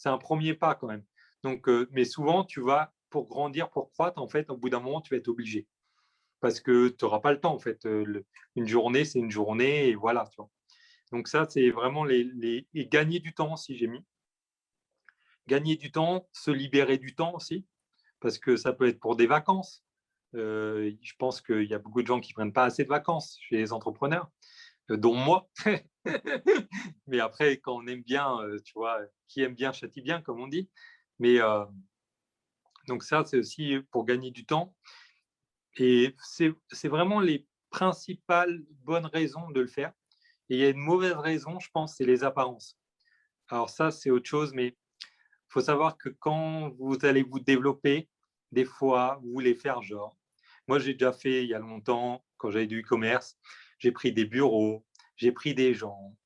un premier pas quand même. Donc, mais souvent, tu vas, pour grandir, pour croître, en fait, au bout d'un moment, tu vas être obligé. Parce que tu n'auras pas le temps, en fait. Une journée, c'est une journée, et voilà, tu vois. Donc ça, c'est vraiment et gagner du temps aussi, j'ai mis. Gagner du temps, se libérer du temps aussi, parce que ça peut être pour des vacances. Je pense qu'il y a beaucoup de gens qui ne prennent pas assez de vacances chez les entrepreneurs, dont moi. Mais après, quand on aime bien, tu vois, qui aime bien châtie bien, comme on dit. Mais donc ça, c'est aussi pour gagner du temps. Et c'est vraiment les principales bonnes raisons de le faire. Et il y a une mauvaise raison, je pense, c'est les apparences. Alors ça, c'est autre chose, mais il faut savoir que quand vous allez vous développer, des fois, vous voulez faire genre. Moi, j'ai déjà fait il y a longtemps, quand j'avais du e-commerce, j'ai pris des bureaux, j'ai pris des gens,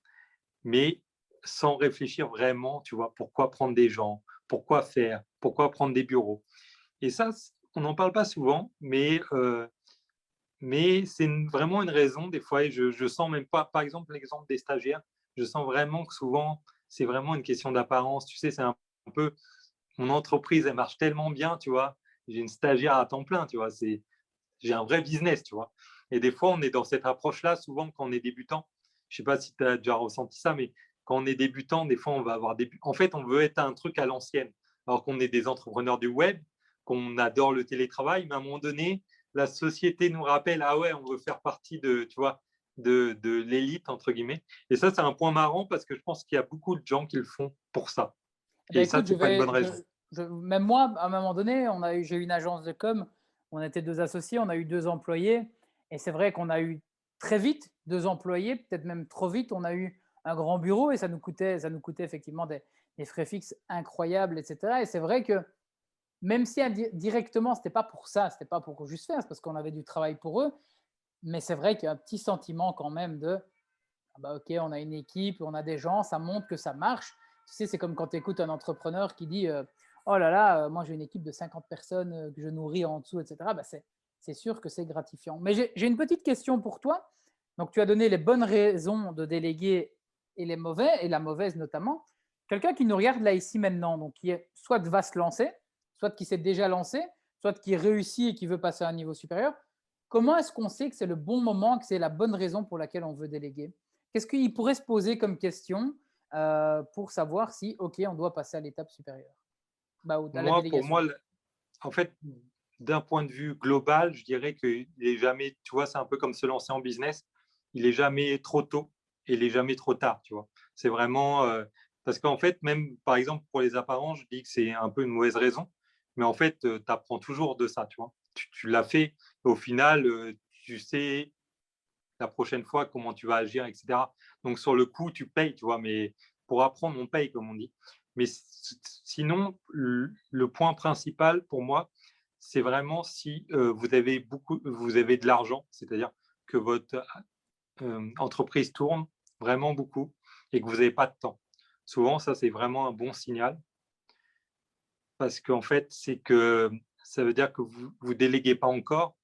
mais sans réfléchir vraiment, tu vois, pourquoi prendre des gens, pourquoi faire, pourquoi prendre des bureaux. Et ça, on n'en parle pas souvent, mais c'est vraiment une raison des fois. Et je sens même pas, par exemple, l'exemple des stagiaires, je sens vraiment que souvent, c'est vraiment une question d'apparence. Tu sais, c'est un peu, mon entreprise, elle marche tellement bien, tu vois. J'ai une stagiaire à temps plein, tu vois. J'ai un vrai business, tu vois. Et des fois, on est dans cette approche-là, souvent quand on est débutant. Je ne sais pas si tu as déjà ressenti ça, mais quand on est débutant, des fois, on va avoir des. En fait, on veut être un truc à l'ancienne, alors qu'on est des entrepreneurs du web, qu'on adore le télétravail, mais à un moment donné, la société nous rappelle, ah ouais, on veut faire partie de, tu vois, de l'élite, entre guillemets. Et ça, c'est un point marrant parce que je pense qu'il y a beaucoup de gens qui le font pour ça. Eh ben, Et ça, écoute, c'est pas une bonne raison. même moi, à un moment donné, j'ai eu une agence de com, on était deux associés, on a eu deux employés, et c'est vrai qu'on a eu très vite deux employés, peut-être même trop vite, on a eu un grand bureau et ça nous coûtait effectivement des frais fixes incroyables, etc. Et c'est vrai que même si directement, c'était pas pour ça, c'était pas pour juste faire, c'est parce qu'on avait du travail pour eux, mais c'est vrai qu'il y a un petit sentiment quand même de ah bah, ok, on a une équipe, on a des gens, ça montre que ça marche. Tu sais, c'est comme quand tu écoutes un entrepreneur qui dit oh là là, moi j'ai une équipe de 50 personnes que je nourris en dessous, etc. Bah, c'est sûr que c'est gratifiant. Mais j'ai une petite question pour toi. Donc, tu as donné les bonnes raisons de déléguer et les mauvais, et la mauvaise notamment. Quelqu'un qui nous regarde là ici maintenant, donc qui est, soit va se lancer, soit qui s'est déjà lancé, soit qui réussit et qui veut passer à un niveau supérieur, comment est-ce qu'on sait que c'est le bon moment, que c'est la bonne raison pour laquelle on veut déléguer? Qu'est-ce qu'il pourrait se poser comme question pour savoir si, OK, on doit passer à l'étape supérieure, bah, ou à la Moi, pour délégation? moi, en fait, d'un point de vue global, je dirais qu'il est jamais, tu vois, c'est un peu comme se lancer en business, il est jamais trop tôt et il est jamais trop tard, tu vois. C'est vraiment parce qu'en fait, même par exemple pour les apparences, je dis que c'est un peu une mauvaise raison, mais en fait, tu apprends toujours de ça, tu vois. Tu l'as fait, et au final, tu sais la prochaine fois comment tu vas agir, etc. Donc sur le coup, tu payes, tu vois, mais pour apprendre, on paye, comme on dit. Mais sinon, le point principal pour moi, c'est vraiment si vous avez de l'argent, c'est-à-dire que votre entreprise tourne vraiment beaucoup et que vous n'avez pas de temps. Souvent, ça, c'est vraiment un bon signal parce qu'en fait, c'est que ça veut dire que vous ne déléguez pas encore,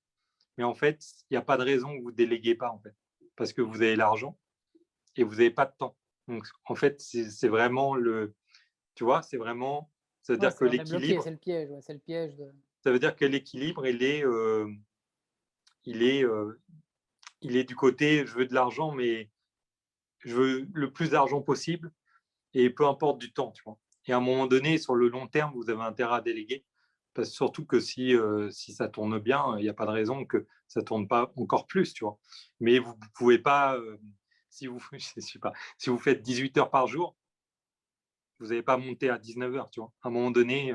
mais en fait, il n'y a pas de raison que vous ne déléguez pas, en fait, parce que vous avez l'argent et vous n'avez pas de temps. Donc, en fait, c'est vraiment tu vois, c'est vraiment, Ouais, c'est-à-dire que on est bloqué, c'est l'équilibre, le piège, ouais, c'est le piège de… ça veut dire que l'équilibre, il est, il est du côté, je veux de l'argent, mais je veux le plus d'argent possible et peu importe du temps, tu vois. Et à un moment donné, sur le long terme, vous avez intérêt à déléguer, parce surtout que si ça tourne bien, il n'y a pas de raison que ça tourne pas encore plus, tu vois. Mais vous ne pouvez pas, si vous, je sais pas, si vous faites 18 heures par jour, vous n'allez pas monter à 19 heures, tu vois. À un moment donné,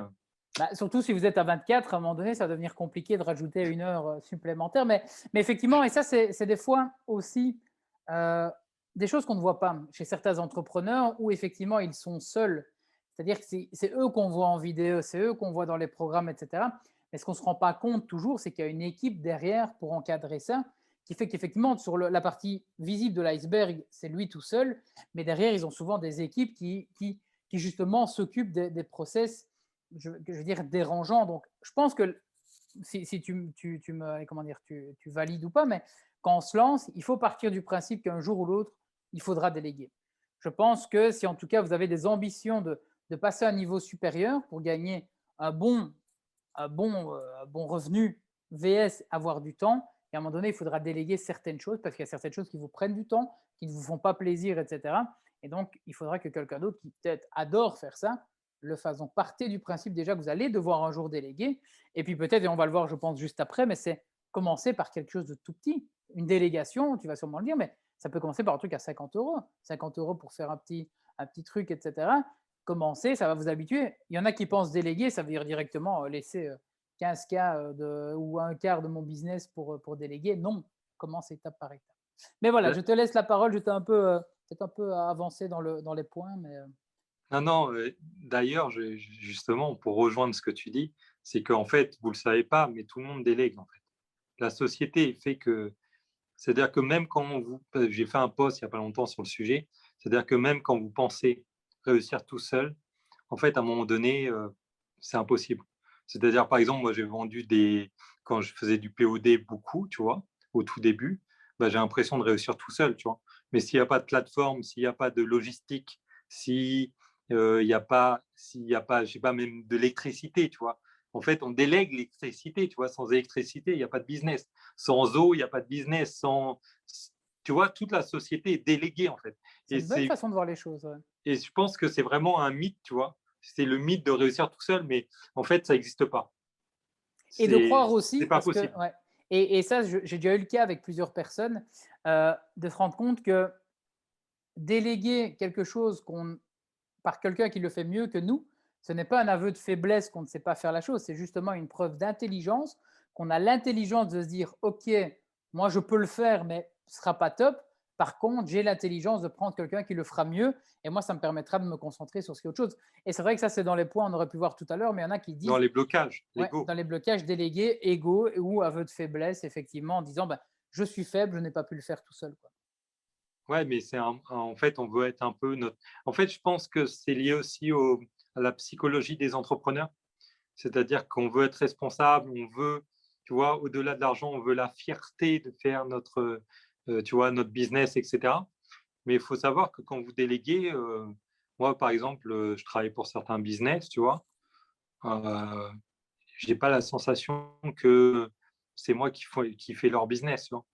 Bah, surtout si vous êtes à 24, à un moment donné, ça va devenir compliqué de rajouter une heure supplémentaire. Mais effectivement, et ça, c'est des fois aussi euh, des choses qu'on ne voit pas chez certains entrepreneurs où effectivement ils sont seuls. C'est-à-dire que c'est eux qu'on voit en vidéo, c'est eux qu'on voit dans les programmes, etc. Mais ce qu'on ne se rend pas compte toujours, c'est qu'il y a une équipe derrière pour encadrer ça, qui fait qu'effectivement, sur la partie visible de l'iceberg, c'est lui tout seul. Mais derrière, ils ont souvent des équipes qui justement s'occupent des process je veux dire, dérangeant. Donc, je pense que si tu me, comment dire, tu valides ou pas, mais quand on se lance, il faut partir du principe qu'un jour ou l'autre, il faudra déléguer. Je pense que si en tout cas vous avez des ambitions de passer à un niveau supérieur pour gagner un bon, un bon revenu, VS, avoir du temps, et à un moment donné, il faudra déléguer certaines choses parce qu'il y a certaines choses qui vous prennent du temps, qui ne vous font pas plaisir, etc. Et donc, il faudra que quelqu'un d'autre qui peut-être adore faire ça le fasse. Donc, partez du principe déjà que vous allez devoir un jour déléguer. Et puis peut-être, et on va le voir, je pense, juste après, mais c'est commencer par quelque chose de tout petit. Une délégation, tu vas sûrement le dire, mais ça peut commencer par un truc à 50 euros. 50 euros pour faire un petit truc, etc. Commencer, ça va vous habituer. Il y en a qui pensent déléguer, ça veut dire directement laisser 15K ou un quart de mon business pour déléguer. Non, commence étape par étape. Mais voilà, euh, je te laisse la parole. J'étais peut-être un peu avancé dans les points, mais non, non, d'ailleurs, justement, pour rejoindre ce que tu dis, c'est qu'en fait, vous ne le savez pas, mais tout le monde délègue, en fait. La société fait que, c'est-à-dire que même quand j'ai fait un post il n'y a pas longtemps sur le sujet, c'est-à-dire que même quand vous pensez réussir tout seul, en fait, à un moment donné, c'est impossible. C'est-à-dire, par exemple, moi, quand je faisais du POD beaucoup, tu vois, au tout début, bah, j'ai l'impression de réussir tout seul, tu vois. Mais s'il n'y a pas de plateforme, s'il n'y a pas de logistique, si s'il y a pas, je sais pas, même de l'électricité, tu vois. En fait, on délègue l'électricité, tu vois. Sans électricité, il n'y a pas de business. Sans eau, il n'y a pas de business. Tu vois, toute la société est déléguée, en fait. c'est Et une belle c'est façon de voir les choses. Ouais. et je pense que c'est vraiment un mythe, tu vois. C'est le mythe de réussir tout seul, mais en fait, ça n'existe pas. Et de C'est croire aussi, pas parce que, possible. ouais, et ça, j'ai déjà eu le cas avec plusieurs personnes, de se rendre compte que déléguer quelque chose par quelqu'un qui le fait mieux que nous, ce n'est pas un aveu de faiblesse qu'on ne sait pas faire la chose, c'est justement une preuve d'intelligence, qu'on a l'intelligence de se dire, OK, moi je peux le faire, mais ce ne sera pas top. Par contre, j'ai l'intelligence de prendre quelqu'un qui le fera mieux, et moi, ça me permettra de me concentrer sur ce qui est autre chose. Et c'est vrai que ça, c'est dans les points, on aurait pu voir tout à l'heure, mais il y en a qui Dans disent, les blocages, ouais, l'ego. dans les blocages délégués, égaux ou aveux de faiblesse, effectivement, en disant, ben, je suis faible, je n'ai pas pu le faire tout seul. Quoi. Ouais, mais en fait, on veut être un peu notre. En fait, je pense que c'est lié aussi à la psychologie des entrepreneurs. C'est-à-dire qu'on veut être responsable, on veut, tu vois, au-delà de l'argent, on veut la fierté de faire tu vois, notre business, etc. Mais il faut savoir que quand vous déléguez, moi, par exemple, je travaille pour certains business, tu vois, je n'ai pas la sensation que c'est moi qui fais leur business. Tu vois.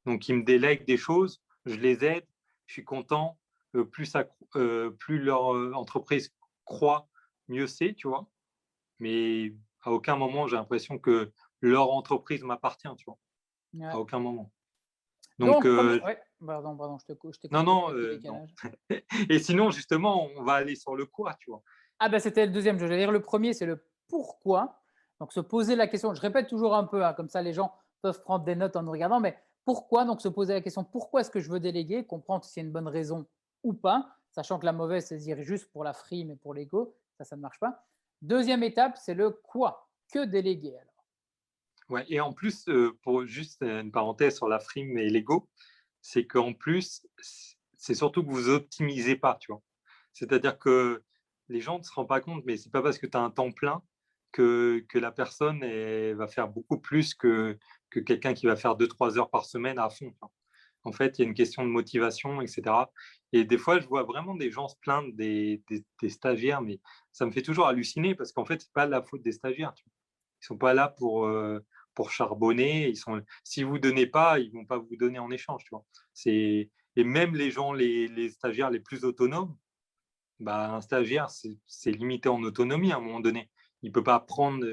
Donc, ils me délèguent des choses, je les aide, je suis content. Plus leur entreprise croît, mieux c'est, tu vois. Mais à aucun moment, j'ai l'impression que leur entreprise m'appartient, tu vois. Ouais. À aucun moment. Donc, Donc, ouais, pardon, je t'ai non, coupé, il y non, a eu du non. décalage. Et sinon, justement, on va aller sur le quoi, tu vois. Ah ben c'était le deuxième, je vais dire le premier, c'est le pourquoi. Donc se poser la question, je répète toujours un peu, hein, comme ça les gens peuvent prendre des notes en nous regardant, mais pourquoi, donc se poser la question, pourquoi est-ce que je veux déléguer, comprendre si c'est une bonne raison ou pas, sachant que la mauvaise, c'est dire juste pour la frime et pour l'ego, ça ne marche pas. Deuxième étape, c'est le quoi, que déléguer alors. Ouais, et en plus, pour juste une parenthèse sur la frime et l'ego, c'est qu'en plus, c'est surtout que vous optimisez pas, tu vois. C'est-à-dire que les gens ne se rendent pas compte, mais c'est pas parce que tu as un temps plein que la personne va faire beaucoup plus que quelqu'un qui va faire 2-3 heures par semaine à fond. Tu vois. En fait, il y a une question de motivation, etc. Et des fois, je vois vraiment des gens se plaindre des stagiaires, mais ça me fait toujours halluciner parce qu'en fait, c'est pas la faute des stagiaires. Tu vois. Ils sont pas là pour charbonner. Si vous donnez pas, ils vont pas vous donner en échange. Tu vois. Et même les gens, les stagiaires les plus autonomes, bah, un stagiaire, c'est limité en autonomie à un moment donné. Il peut pas prendre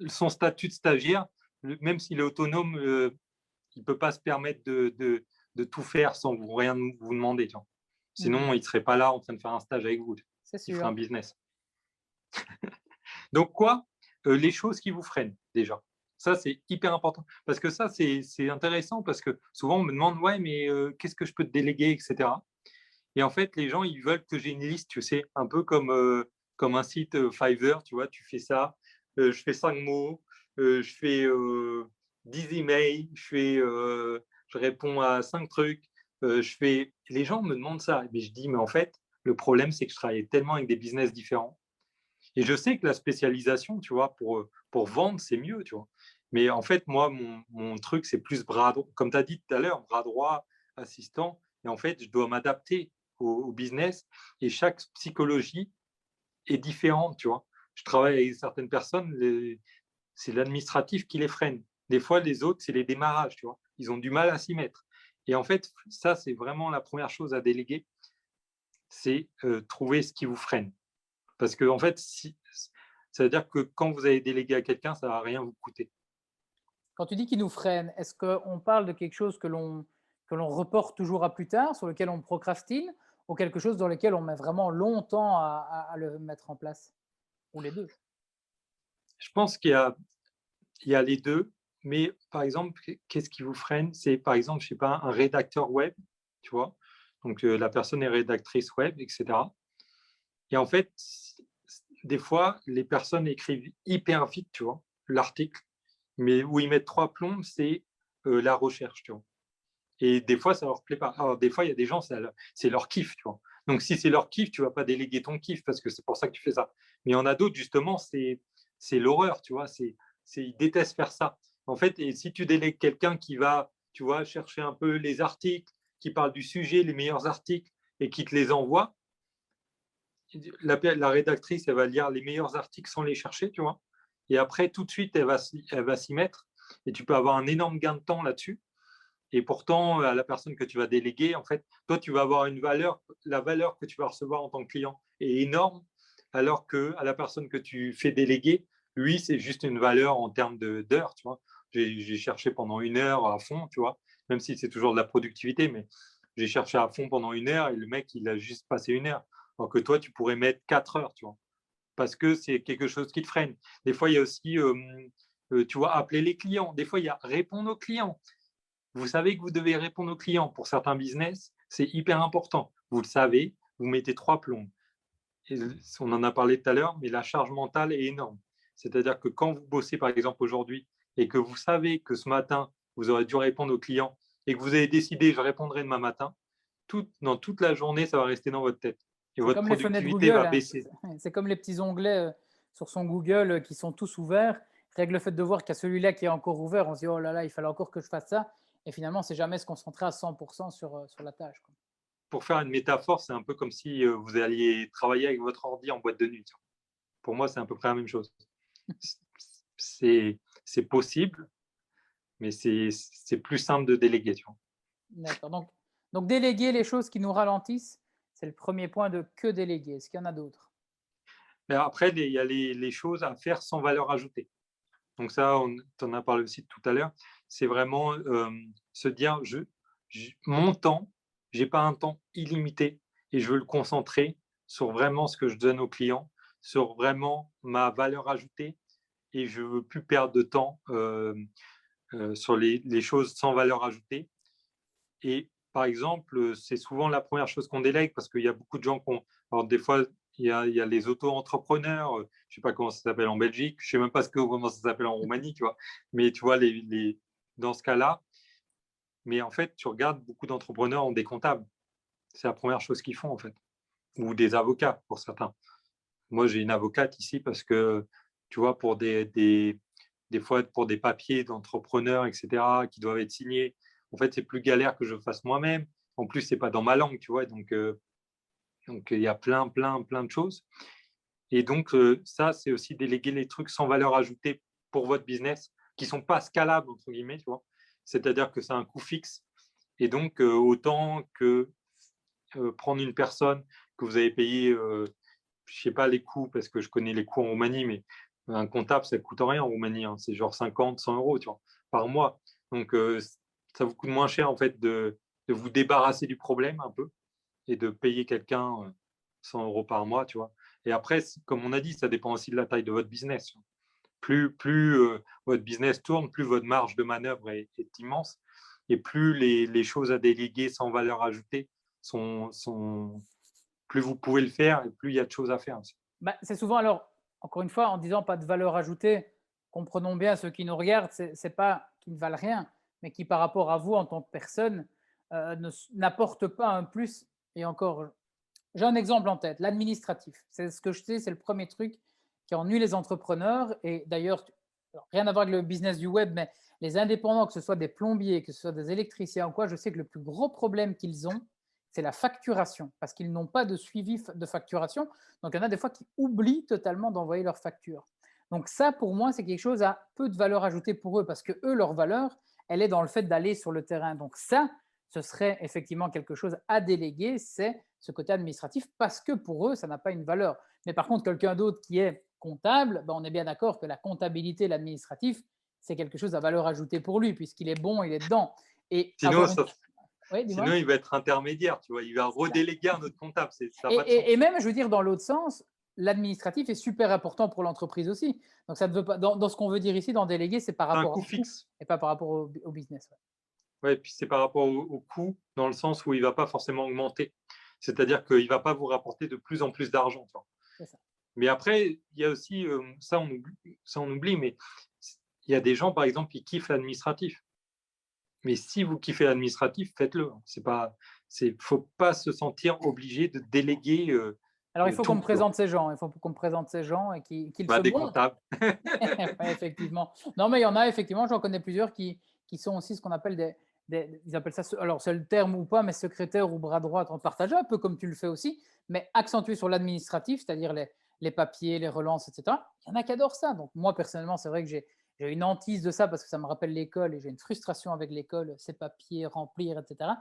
son statut de stagiaire, même s'il est autonome, il peut pas se permettre de tout faire sans rien vous demander. Tu vois. Mhm. Sinon, il ne serait pas là en train de faire un stage avec vous. C'est Il ferait un sûr. business. Donc, quoi les choses qui vous freinent déjà. Ça, c'est hyper important. Parce que ça, c'est intéressant parce que souvent, on me demande, ouais, mais qu'est-ce que je peux te déléguer, etc. Et en fait, les gens, ils veulent que j'ai une liste, tu sais, un peu comme un site Fiverr, tu vois, tu fais ça, je fais 5 mots, je fais 10 emails, je réponds à 5 trucs, Les gens me demandent ça. Mais je dis, mais en fait, le problème, c'est que je travaille tellement avec des business différents. Et je sais que la spécialisation, tu vois, pour vendre, c'est mieux, tu vois. Mais en fait, moi, mon truc, c'est plus bras droit, comme tu as dit tout à l'heure, bras droit, assistant. Et en fait, je dois m'adapter au business et chaque psychologie est différente, tu vois. Je travaille avec certaines personnes, c'est l'administratif qui les freine. Des fois, les autres, c'est les démarrages, tu vois. Ils ont du mal à s'y mettre. Et en fait, ça, c'est vraiment la première chose à déléguer, c'est trouver ce qui vous freine. Parce que, en fait, ça veut dire que quand vous avez délégué à quelqu'un, ça ne va rien vous coûter. Quand tu dis qu'il nous freine, est-ce qu'on parle de quelque chose que l'on reporte toujours à plus tard, sur lequel on procrastine, ou quelque chose dans lequel on met vraiment longtemps à le mettre en place? Ou les deux? Je pense qu'il y a les deux, mais par exemple, qu'est-ce qui vous freine? C'est par exemple, je sais pas, un rédacteur web, tu vois. Donc la personne est rédactrice web, etc. Et en fait, des fois, les personnes écrivent hyper vite, tu vois, l'article, mais où ils mettent 3 plombes, c'est la recherche, tu vois. Et des fois, ça leur plaît pas. Alors, des fois, il y a des gens, c'est leur kiff, tu vois. Donc, si c'est leur kiff, tu vas pas déléguer ton kiff parce que c'est pour ça que tu fais ça. Mais il y en a d'autres, justement, c'est l'horreur, tu vois. Ils détestent faire ça. En fait, et si tu délègues quelqu'un qui va, tu vois, chercher un peu les articles, qui parle du sujet, les meilleurs articles, et qui te les envoie, la rédactrice, elle va lire les meilleurs articles sans les chercher, tu vois. Et après, tout de suite, elle va s'y mettre. Et tu peux avoir un énorme gain de temps là-dessus. Et pourtant, à la personne que tu vas déléguer, en fait, toi, tu vas avoir une valeur, la valeur que tu vas recevoir en tant que client est énorme, alors que à la personne que tu fais déléguer, lui, c'est juste une valeur en termes d'heures, tu vois. J'ai cherché pendant 1 heure à fond, tu vois, même si c'est toujours de la productivité, mais j'ai cherché à fond pendant 1 heure et le mec, il a juste passé 1 heure. Alors que toi, tu pourrais mettre 4 heures, tu vois, parce que c'est quelque chose qui te freine. Des fois, il y a aussi, tu vois, appeler les clients. Des fois, il y a répondre aux clients. Vous savez que vous devez répondre aux clients. Pour certains business, c'est hyper important. Vous le savez, vous mettez 3 plombs. Et on en a parlé tout à l'heure, mais la charge mentale est énorme. C'est-à-dire que quand vous bossez, par exemple, aujourd'hui, et que vous savez que ce matin, vous aurez dû répondre aux clients, et que vous avez décidé, je répondrai demain matin, dans toute la journée, ça va rester dans votre tête. Et C'est votre comme les fenêtres productivité Google, va hein. baisser. C'est comme les petits onglets sur son Google qui sont tous ouverts. Rien que le fait de voir qu'il y a celui-là qui est encore ouvert, on se dit oh là là, il fallait encore que je fasse ça. Et finalement, c'est jamais se concentrer à 100% sur la tâche, quoi. Pour faire une métaphore, c'est un peu comme si vous alliez travailler avec votre ordi en boîte de nuit. Pour moi, c'est à peu près la même chose. C'est possible, mais c'est plus simple de déléguer. Tu vois. D'accord. Donc, déléguer les choses qui nous ralentissent, c'est le premier point de que déléguer. Est-ce qu'il y en a d'autres? Mais après, il y a les choses à faire sans valeur ajoutée. Donc ça, on en a parlé aussi tout à l'heure. C'est vraiment se dire, mon temps, je n'ai pas un temps illimité et je veux le concentrer sur vraiment ce que je donne aux clients, sur vraiment ma valeur ajoutée et je ne veux plus perdre de temps sur les choses sans valeur ajoutée. Et par exemple, c'est souvent la première chose qu'on délègue parce qu'il y a beaucoup de gens qui ont. Alors, des fois, il y a les auto-entrepreneurs, je ne sais pas comment ça s'appelle en Belgique, je ne sais même pas comment ça s'appelle en Roumanie, tu vois. Mais tu vois, dans ce cas-là, mais en fait, tu regardes, beaucoup d'entrepreneurs ont des comptables. C'est la première chose qu'ils font, en fait. Ou des avocats, pour certains. Moi, j'ai une avocate ici parce que, tu vois, des fois, pour des papiers d'entrepreneurs, etc., qui doivent être signés, En fait, c'est plus galère que je le fasse moi-même. En plus, c'est pas dans ma langue, tu vois. Donc il y a plein de choses. Et donc, ça, c'est aussi déléguer les trucs sans valeur ajoutée pour votre business, qui ne sont pas scalables, entre guillemets, tu vois. C'est-à-dire que c'est un coût fixe. Et donc, autant que prendre une personne que vous avez payé, je ne sais pas les coûts, parce que je connais les coûts en Roumanie, mais un comptable, ça ne coûte rien en Roumanie. Hein. C'est genre 50, 100 euros, tu vois, par mois. Donc, ça vous coûte moins cher, en fait, de vous débarrasser du problème un peu et de payer quelqu'un 100 euros par mois, tu vois. Et après, comme on a dit, ça dépend aussi de la taille de votre business. Plus votre business tourne, plus votre marge de manœuvre est immense et plus les choses à déléguer sans valeur ajoutée sont plus vous pouvez le faire et plus il y a de choses à faire aussi. Bah, c'est souvent alors, encore une fois, en disant pas de valeur ajoutée, comprenons bien ceux qui nous regardent, c'est pas qu'ils ne valent rien, mais qui par rapport à vous en tant que personne n'apportent pas un plus. Et encore, j'ai un exemple en tête, l'administratif. C'est ce que je sais, c'est le premier truc qui ennuie les entrepreneurs. Et d'ailleurs, rien à voir avec le business du web, mais les indépendants, que ce soit des plombiers, que ce soit des électriciens ou quoi, je sais que le plus gros problème qu'ils ont, c'est la facturation, parce qu'ils n'ont pas de suivi de facturation. Donc, il y en a des fois qui oublient totalement d'envoyer leur facture. Donc, ça, pour moi, c'est quelque chose à peu de valeur ajoutée pour eux, parce que eux, leur valeur, elle est dans le fait d'aller sur le terrain. Donc, ça, ce serait effectivement quelque chose à déléguer, c'est ce côté administratif, parce que pour eux, ça n'a pas une valeur. Mais par contre, quelqu'un d'autre qui est comptable, ben on est bien d'accord que la comptabilité, l'administratif, c'est quelque chose à valeur ajoutée pour lui, puisqu'il est bon, il est dedans. Et Sinon, avoir une... Oui, sinon, dis-moi. il va être intermédiaire, tu vois, il va redéléguer un autre comptable, ça n'a Et, pas de sens. et, et, même, je veux dire, dans l'autre sens, l'administratif est super important pour l'entreprise aussi. Donc, ça ne veut pas, dans ce qu'on veut dire ici, dans déléguer, c'est par C'est un rapport coût à vous fixe. et pas par rapport au business. Ouais. Ouais, puis c'est par rapport au coût, dans le sens où il ne va pas forcément augmenter. C'est-à-dire qu'il ne va pas vous rapporter de plus en plus d'argent. C'est ça. Mais après, il y a aussi, ça on oublie, mais il y a des gens, par exemple, qui kiffent l'administratif. Mais si vous kiffez l'administratif, faites-le. Il ne faut pas se sentir obligé de déléguer Alors, il faut qu'on tout. me présente ces gens. Il faut qu'on me présente ces gens et qu'ils se Des montrent. comptables. Ouais, effectivement. Non, mais il y en a, effectivement, j'en connais plusieurs qui sont aussi ce qu'on appelle ils appellent ça, alors c'est le terme ou pas, mais secrétaire ou bras droit en partagé, un peu comme tu le fais aussi, mais accentué sur l'administratif, c'est-à-dire les papiers, les relances, etc. Il y en a qui adorent ça. Donc, moi, personnellement, c'est vrai que j'ai une hantise de ça parce que ça me rappelle l'école et j'ai une frustration avec l'école, ces papiers, remplir, etc.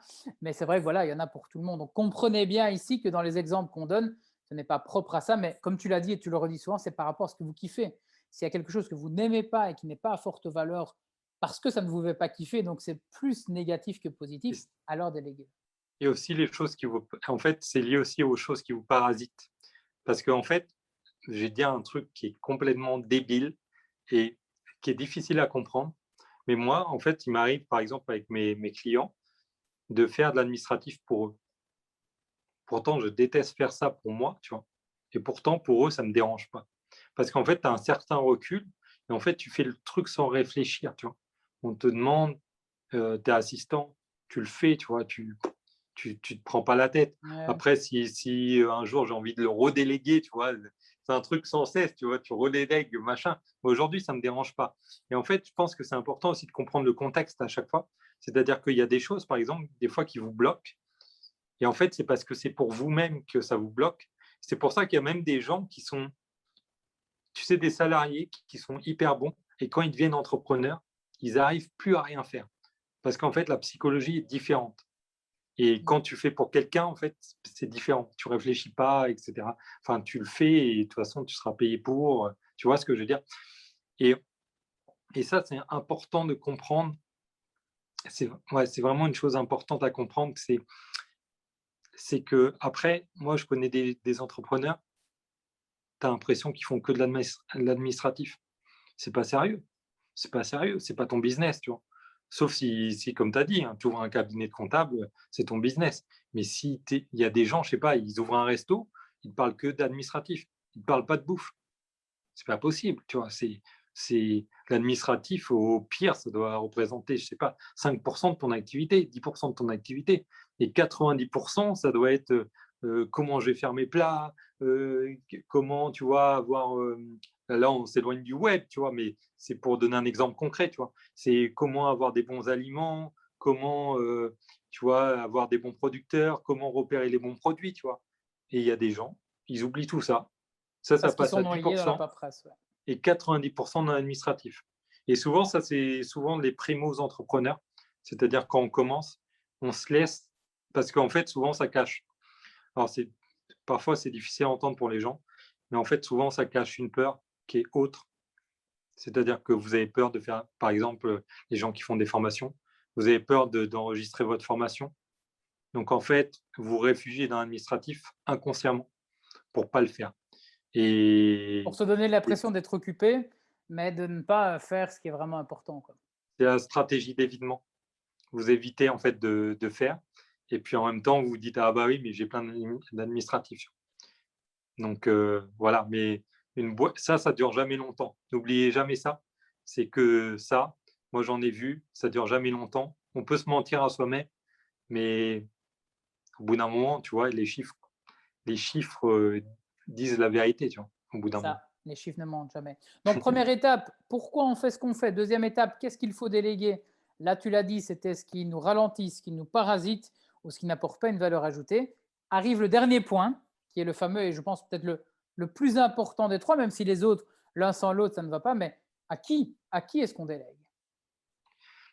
Mais c'est vrai que voilà, il y en a pour tout le monde. Donc, comprenez bien ici que dans les exemples qu'on donne, ce n'est pas propre à ça, mais comme tu l'as dit et tu le redis souvent, c'est par rapport à ce que vous kiffez. S'il y a quelque chose que vous n'aimez pas et qui n'est pas à forte valeur parce que ça ne vous fait pas kiffer, donc c'est plus négatif que positif, alors déléguez. Et aussi les choses qui vous. En fait, c'est lié aussi aux choses qui vous parasitent. Parce qu'en fait, je vais dire un truc qui est complètement débile et qui est difficile à comprendre. Mais moi, en fait, il m'arrive, par exemple, avec mes clients, de faire de l'administratif pour eux. Pourtant, je déteste faire ça pour moi, tu vois. Et pourtant, pour eux, ça ne me dérange pas. Parce qu'en fait, tu as un certain recul et en fait, tu fais le truc sans réfléchir, tu vois. On te demande, tu es assistant, tu le fais, tu vois, tu te prends pas la tête. Ouais. Après, si un jour j'ai envie de le redéléguer, tu vois, c'est un truc sans cesse, tu vois, tu redélègues, machin. Mais aujourd'hui, ça ne me dérange pas. Et en fait, je pense que c'est important aussi de comprendre le contexte à chaque fois. C'est-à-dire qu'il y a des choses, par exemple, des fois qui vous bloquent. Et en fait, c'est parce que c'est pour vous-même que ça vous bloque. C'est pour ça qu'il y a même des gens qui sont, tu sais, des salariés qui sont hyper bons. Et quand ils deviennent entrepreneurs, ils n'arrivent plus à rien faire. Parce qu'en fait, la psychologie est différente. Et quand tu fais pour quelqu'un, en fait, c'est différent. Tu réfléchis pas, etc. Enfin, tu le fais et de toute façon, tu seras payé pour. Tu vois ce que je veux dire? Et, et ça, c'est important de comprendre. C'est vraiment une chose importante à comprendre. C'est que après, moi, je connais des entrepreneurs, tu as l'impression qu'ils font que de l'administratif. C'est pas sérieux. C'est pas sérieux. C'est pas ton business, tu vois. Sauf si comme tu as dit, hein, tu ouvres un cabinet de comptable, c'est ton business. Mais si il y a des gens, je sais pas, ils ouvrent un resto, ils ne parlent que d'administratif. Ils ne parlent pas de bouffe. C'est pas possible, tu vois. C'est l'administratif, au pire, ça doit représenter, je sais pas, 5% de ton activité, 10% de ton activité. Et 90%, ça doit être comment je vais faire mes plats, comment, tu vois, avoir. Là, on s'éloigne du web, tu vois, mais c'est pour donner un exemple concret, tu vois. C'est comment avoir des bons aliments, comment tu vois, avoir des bons producteurs, comment repérer les bons produits, tu vois. Et il y a des gens, ils oublient tout ça. Ça Parce qu'ils passe sont à dix noyés pour dans la cent paperasse. Ouais. et 90% dans l'administratif. Et souvent, ça, c'est souvent les primo-entrepreneurs. C'est-à-dire quand on commence, on se laisse, parce qu'en fait, souvent, ça cache. Alors, parfois, c'est difficile à entendre pour les gens, mais en fait, souvent, ça cache une peur qui est autre. C'est-à-dire que vous avez peur de faire, par exemple, les gens qui font des formations, vous avez peur d'enregistrer votre formation. Donc, en fait, vous vous réfugiez dans l'administratif inconsciemment pour ne pas le faire. Pour Et, se donner et l'impression d'être occupé, mais de ne pas faire ce qui est vraiment important, quoi. c'est la stratégie d'évitement. Vous évitez en fait de faire. Et puis en même temps, vous vous dites, ah bah oui, mais j'ai plein d'administratifs. Donc voilà, mais ça dure jamais longtemps. N'oubliez jamais ça. C'est que ça, moi j'en ai vu, ça dure jamais longtemps. On peut se mentir à soi-même, mais au bout d'un moment, tu vois, les chiffres disent la vérité, tu vois, au bout C'est d'un moment. ça, les chiffres ne mentent jamais. Donc, première étape, pourquoi on fait ce qu'on fait? Deuxième étape, qu'est-ce qu'il faut déléguer? Là, tu l'as dit, c'était ce qui nous ralentit, ce qui nous parasite ou ce qui n'apporte pas une valeur ajoutée. Arrive le dernier point, qui est le fameux et je pense peut-être le plus important des trois, même si les autres, l'un sans l'autre, ça ne va pas, mais à qui? À qui est-ce qu'on délègue?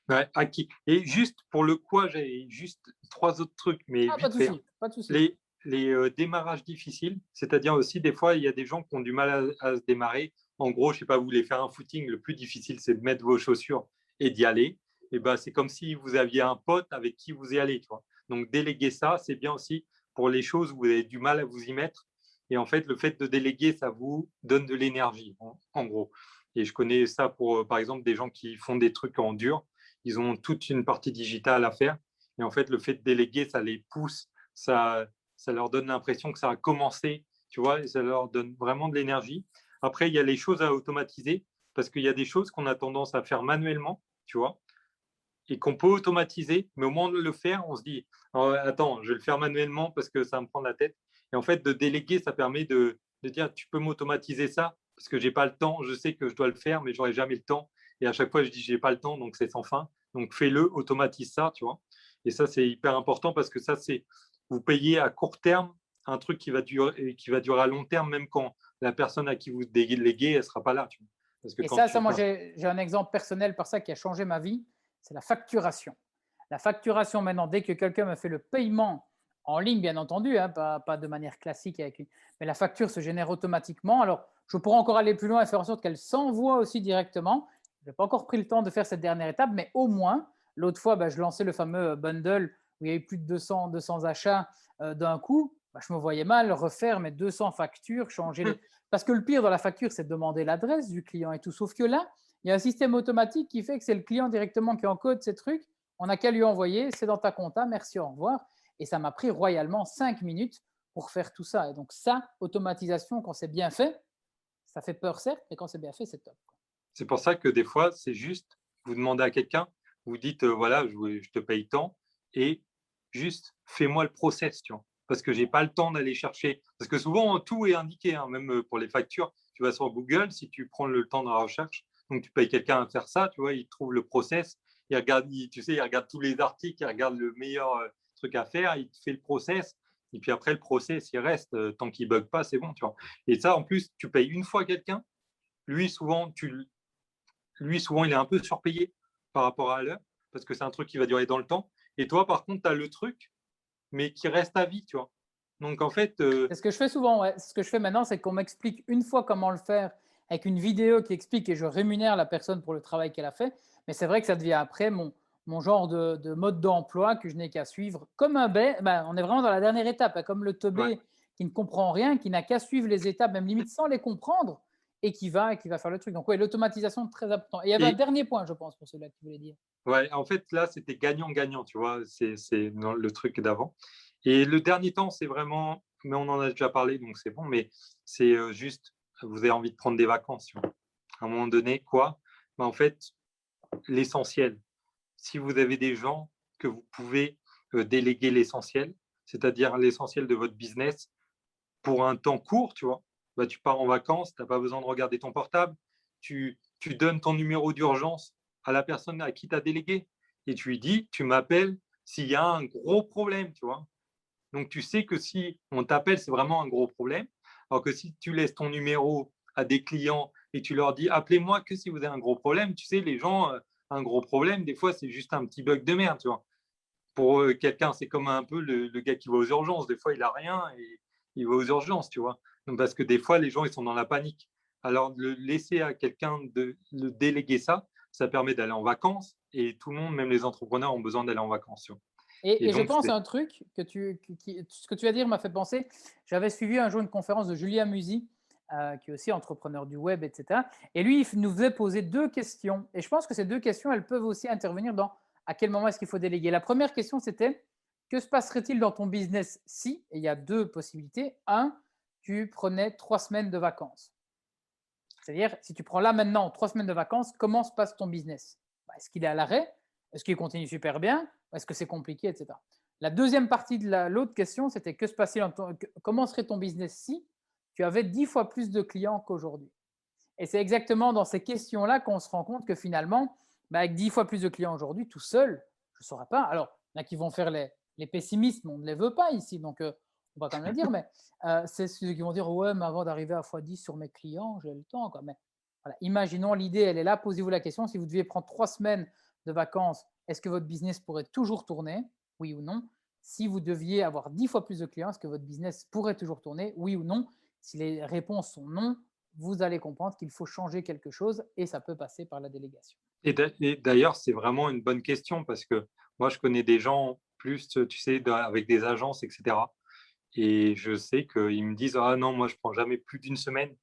Ouais, acquis. Et juste pour le quoi, j'ai juste trois autres trucs, mais Ah, pas vite de fait, hein. souci, pas de souci. Les démarrages difficiles, c'est-à-dire aussi des fois, il y a des gens qui ont du mal à se démarrer. En gros, je sais pas, vous voulez faire un footing, le plus difficile, c'est de mettre vos chaussures et d'y aller. Et ben, c'est comme si vous aviez un pote avec qui vous y allez, tu vois. Donc, déléguer ça, c'est bien aussi pour les choses où vous avez du mal à vous y mettre. Et en fait, le fait de déléguer, ça vous donne de l'énergie, en gros. Et je connais ça pour, par exemple, des gens qui font des trucs en dur. Ils ont toute une partie digitale à faire. Et en fait, le fait de déléguer, ça les pousse, ça leur donne l'impression que ça a commencé, tu vois, et ça leur donne vraiment de l'énergie. Après, il y a les choses à automatiser, parce qu'il y a des choses qu'on a tendance à faire manuellement, tu vois, et qu'on peut automatiser, mais au moment de le faire, on se dit, oh, attends, je vais le faire manuellement parce que ça me prend la tête. Et en fait, de déléguer, ça permet de dire, tu peux m'automatiser ça, parce que j'ai pas le temps, je sais que je dois le faire, mais j'aurai jamais le temps. Et à chaque fois, je dis, j'ai pas le temps, donc c'est sans fin. Donc fais-le, automatise ça, tu vois. Et ça, c'est hyper important parce que ça, c'est vous payez à court terme un truc qui va durer à long terme, même quand la personne à qui vous déléguez, elle sera pas là, tu vois. Parce que Et quand ça, tu moi, passes. j'ai un exemple personnel par ça qui a changé ma vie, c'est la facturation. La facturation, maintenant, dès que quelqu'un me fait le paiement en ligne, bien entendu, hein, pas de manière classique, mais la facture se génère automatiquement. Alors, je pourrais encore aller plus loin et faire en sorte qu'elle s'envoie aussi directement. Je n'ai pas encore pris le temps de faire cette dernière étape, mais au moins, l'autre fois, je lançais le fameux bundle où il y avait plus de 200 achats d'un coup. Je me voyais mal refaire mes 200 factures, changer les, parce que le pire dans la facture, c'est de demander l'adresse du client et tout. Sauf que là, il y a un système automatique qui fait que c'est le client directement qui encode ces trucs. On n'a qu'à lui envoyer, c'est dans ta compta, merci, au revoir. Et ça m'a pris royalement 5 minutes pour faire tout ça. Et donc ça, automatisation, quand c'est bien fait, ça fait peur certes, mais quand c'est bien fait, c'est top. C'est pour ça que des fois, c'est juste, vous demandez à quelqu'un, vous dites, voilà, je te paye tant, et juste fais-moi le process, tu vois. Parce que j'ai pas le temps d'aller chercher. Parce que souvent, tout est indiqué, hein, même pour les factures. Tu vas sur Google, si tu prends le temps de la recherche, donc tu payes quelqu'un à faire ça, tu vois, il trouve le process, il regarde, tu sais, il regarde tous les articles, il regarde le meilleur truc à faire, il te fait le process, et puis après, le process, il reste, tant qu'il bug pas, c'est bon, tu vois. Et ça, en plus, tu payes une fois quelqu'un, lui, souvent, il est un peu surpayé par rapport à l'heure, parce que c'est un truc qui va durer dans le temps. Et toi, par contre, tu as le truc, mais qui reste à vie, tu vois. Donc, en fait, C'est ce que je fais souvent, ouais. Ce que je fais maintenant, c'est qu'on m'explique une fois comment le faire avec une vidéo qui explique et je rémunère la personne pour le travail qu'elle a fait. Mais c'est vrai que ça devient après mon genre de mode d'emploi que je n'ai qu'à suivre comme un bête. On est vraiment dans la dernière étape, hein, comme le ouais, teubé qui ne comprend rien, qui n'a qu'à suivre les étapes, même limite sans les comprendre, et qui va faire le truc. Donc, oui, l'automatisation, très important. Et il y avait un et dernier point, je pense, pour celui-là que tu voulais dire. ouais, en fait, là, c'était gagnant-gagnant, tu vois, c'est dans le truc d'avant. Et le dernier temps, c'est vraiment, mais on en a déjà parlé, donc c'est bon, mais c'est juste, vous avez envie de prendre des vacances, tu vois. À un moment donné, quoi? En fait, l'essentiel. Si vous avez des gens que vous pouvez déléguer l'essentiel, c'est-à-dire l'essentiel de votre business, pour un temps court, tu vois, bah, tu pars en vacances, tu n'as pas besoin de regarder ton portable, tu donnes ton numéro d'urgence à la personne à qui tu as délégué. et tu lui dis, tu m'appelles s'il y a un gros problème, tu vois. Donc, tu sais que si on t'appelle, c'est vraiment un gros problème. Alors que si tu laisses ton numéro à des clients et tu leur dis, appelez-moi que si vous avez un gros problème, tu sais, les gens, un gros problème, des fois, c'est juste un petit bug de merde, tu vois. Pour quelqu'un, c'est comme un peu le gars qui va aux urgences. Des fois, il a rien et il va aux urgences, tu vois. Donc, parce que des fois, les gens, ils sont dans la panique. Alors, le laisser à quelqu'un de le déléguer ça, ça permet d'aller en vacances et tout le monde, même les entrepreneurs, ont besoin d'aller en vacances, tu vois. Et Et je donc, pense c'est à un truc ce que tu vas dire m'a fait penser. J'avais suivi un jour une conférence de Julien Musi, qui est aussi entrepreneur du web, etc. Et lui, il nous faisait poser deux questions. Et je pense que ces deux questions, elles peuvent aussi intervenir dans à quel moment est-ce qu'il faut déléguer. La première question, c'était que se passerait-il dans ton business si, et il y a deux possibilités. Un, tu prenais 3 semaines de vacances. C'est-à-dire, si tu prends là maintenant 3 semaines de vacances, comment se passe ton business? Est-ce qu'il est à l'arrêt? Est-ce qu'il continue super bien? Est-ce que c'est compliqué, etc. La deuxième partie de l'autre question, c'était que se passerait comment serait ton business si tu avais 10 fois plus de clients qu'aujourd'hui? Et c'est exactement dans ces questions-là qu'on se rend compte que finalement, avec 10 fois plus de clients aujourd'hui, tout seul, je ne saurais pas. Alors, il y en a qui vont faire les pessimistes, mais on ne les veut pas ici, donc on va quand même le dire. Mais c'est ceux qui vont dire, ouais, mais avant d'arriver à x10 sur mes clients, j'ai le temps. Quoi. Mais voilà, imaginons l'idée, elle est là. Posez-vous la question, si vous deviez prendre 3 semaines de vacances, est-ce que votre business pourrait toujours tourner? Oui ou non? Si vous deviez avoir 10 fois plus de clients, est-ce que votre business pourrait toujours tourner? Oui ou non? Si les réponses sont non, vous allez comprendre qu'il faut changer quelque chose et ça peut passer par la délégation. et d'ailleurs, c'est vraiment une bonne question parce que moi, je connais des gens plus, tu sais, avec des agences, etc. Et je sais qu'ils me disent: «Ah non, moi, je prends jamais plus d'une semaine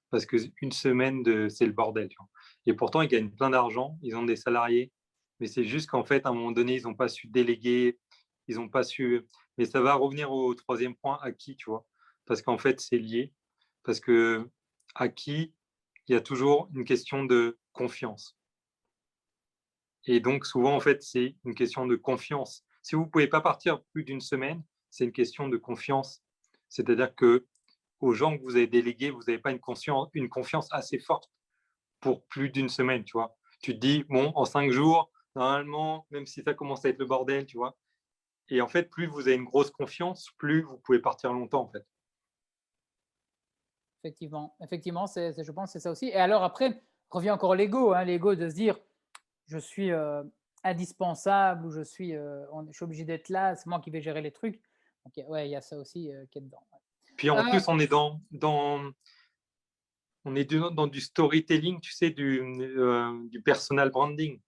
parce que une semaine c'est le bordel», tu vois? Et pourtant, ils gagnent plein d'argent, ils ont des salariés, mais c'est juste qu'en fait, à un moment donné, ils n'ont pas su déléguer, ils n'ont pas su. Mais ça va revenir au troisième point, à qui, tu vois? Parce qu'en fait, c'est lié, parce que à qui, il y a toujours une question de confiance. Et donc souvent, en fait, c'est une question de confiance. Si vous ne pouvez pas partir plus d'une semaine, c'est une question de confiance. C'est-à-dire que aux gens que vous avez délégués, vous n'avez pas une confiance assez forte pour plus d'une semaine, tu vois. Tu te dis, bon, en 5 jours, normalement, même si ça commence à être le bordel, tu vois. Et en fait, plus vous avez une grosse confiance, plus vous pouvez partir longtemps, en fait. Effectivement, effectivement, je pense que c'est ça aussi. Et alors après, revient encore l'ego, hein, l'ego de se dire, je suis indispensable ou je suis obligé d'être là, c'est moi qui vais gérer les trucs. Donc, ouais, il y a ça aussi qui est dedans. Puis Ouais. en plus, on est dans du storytelling, tu sais, du personal branding.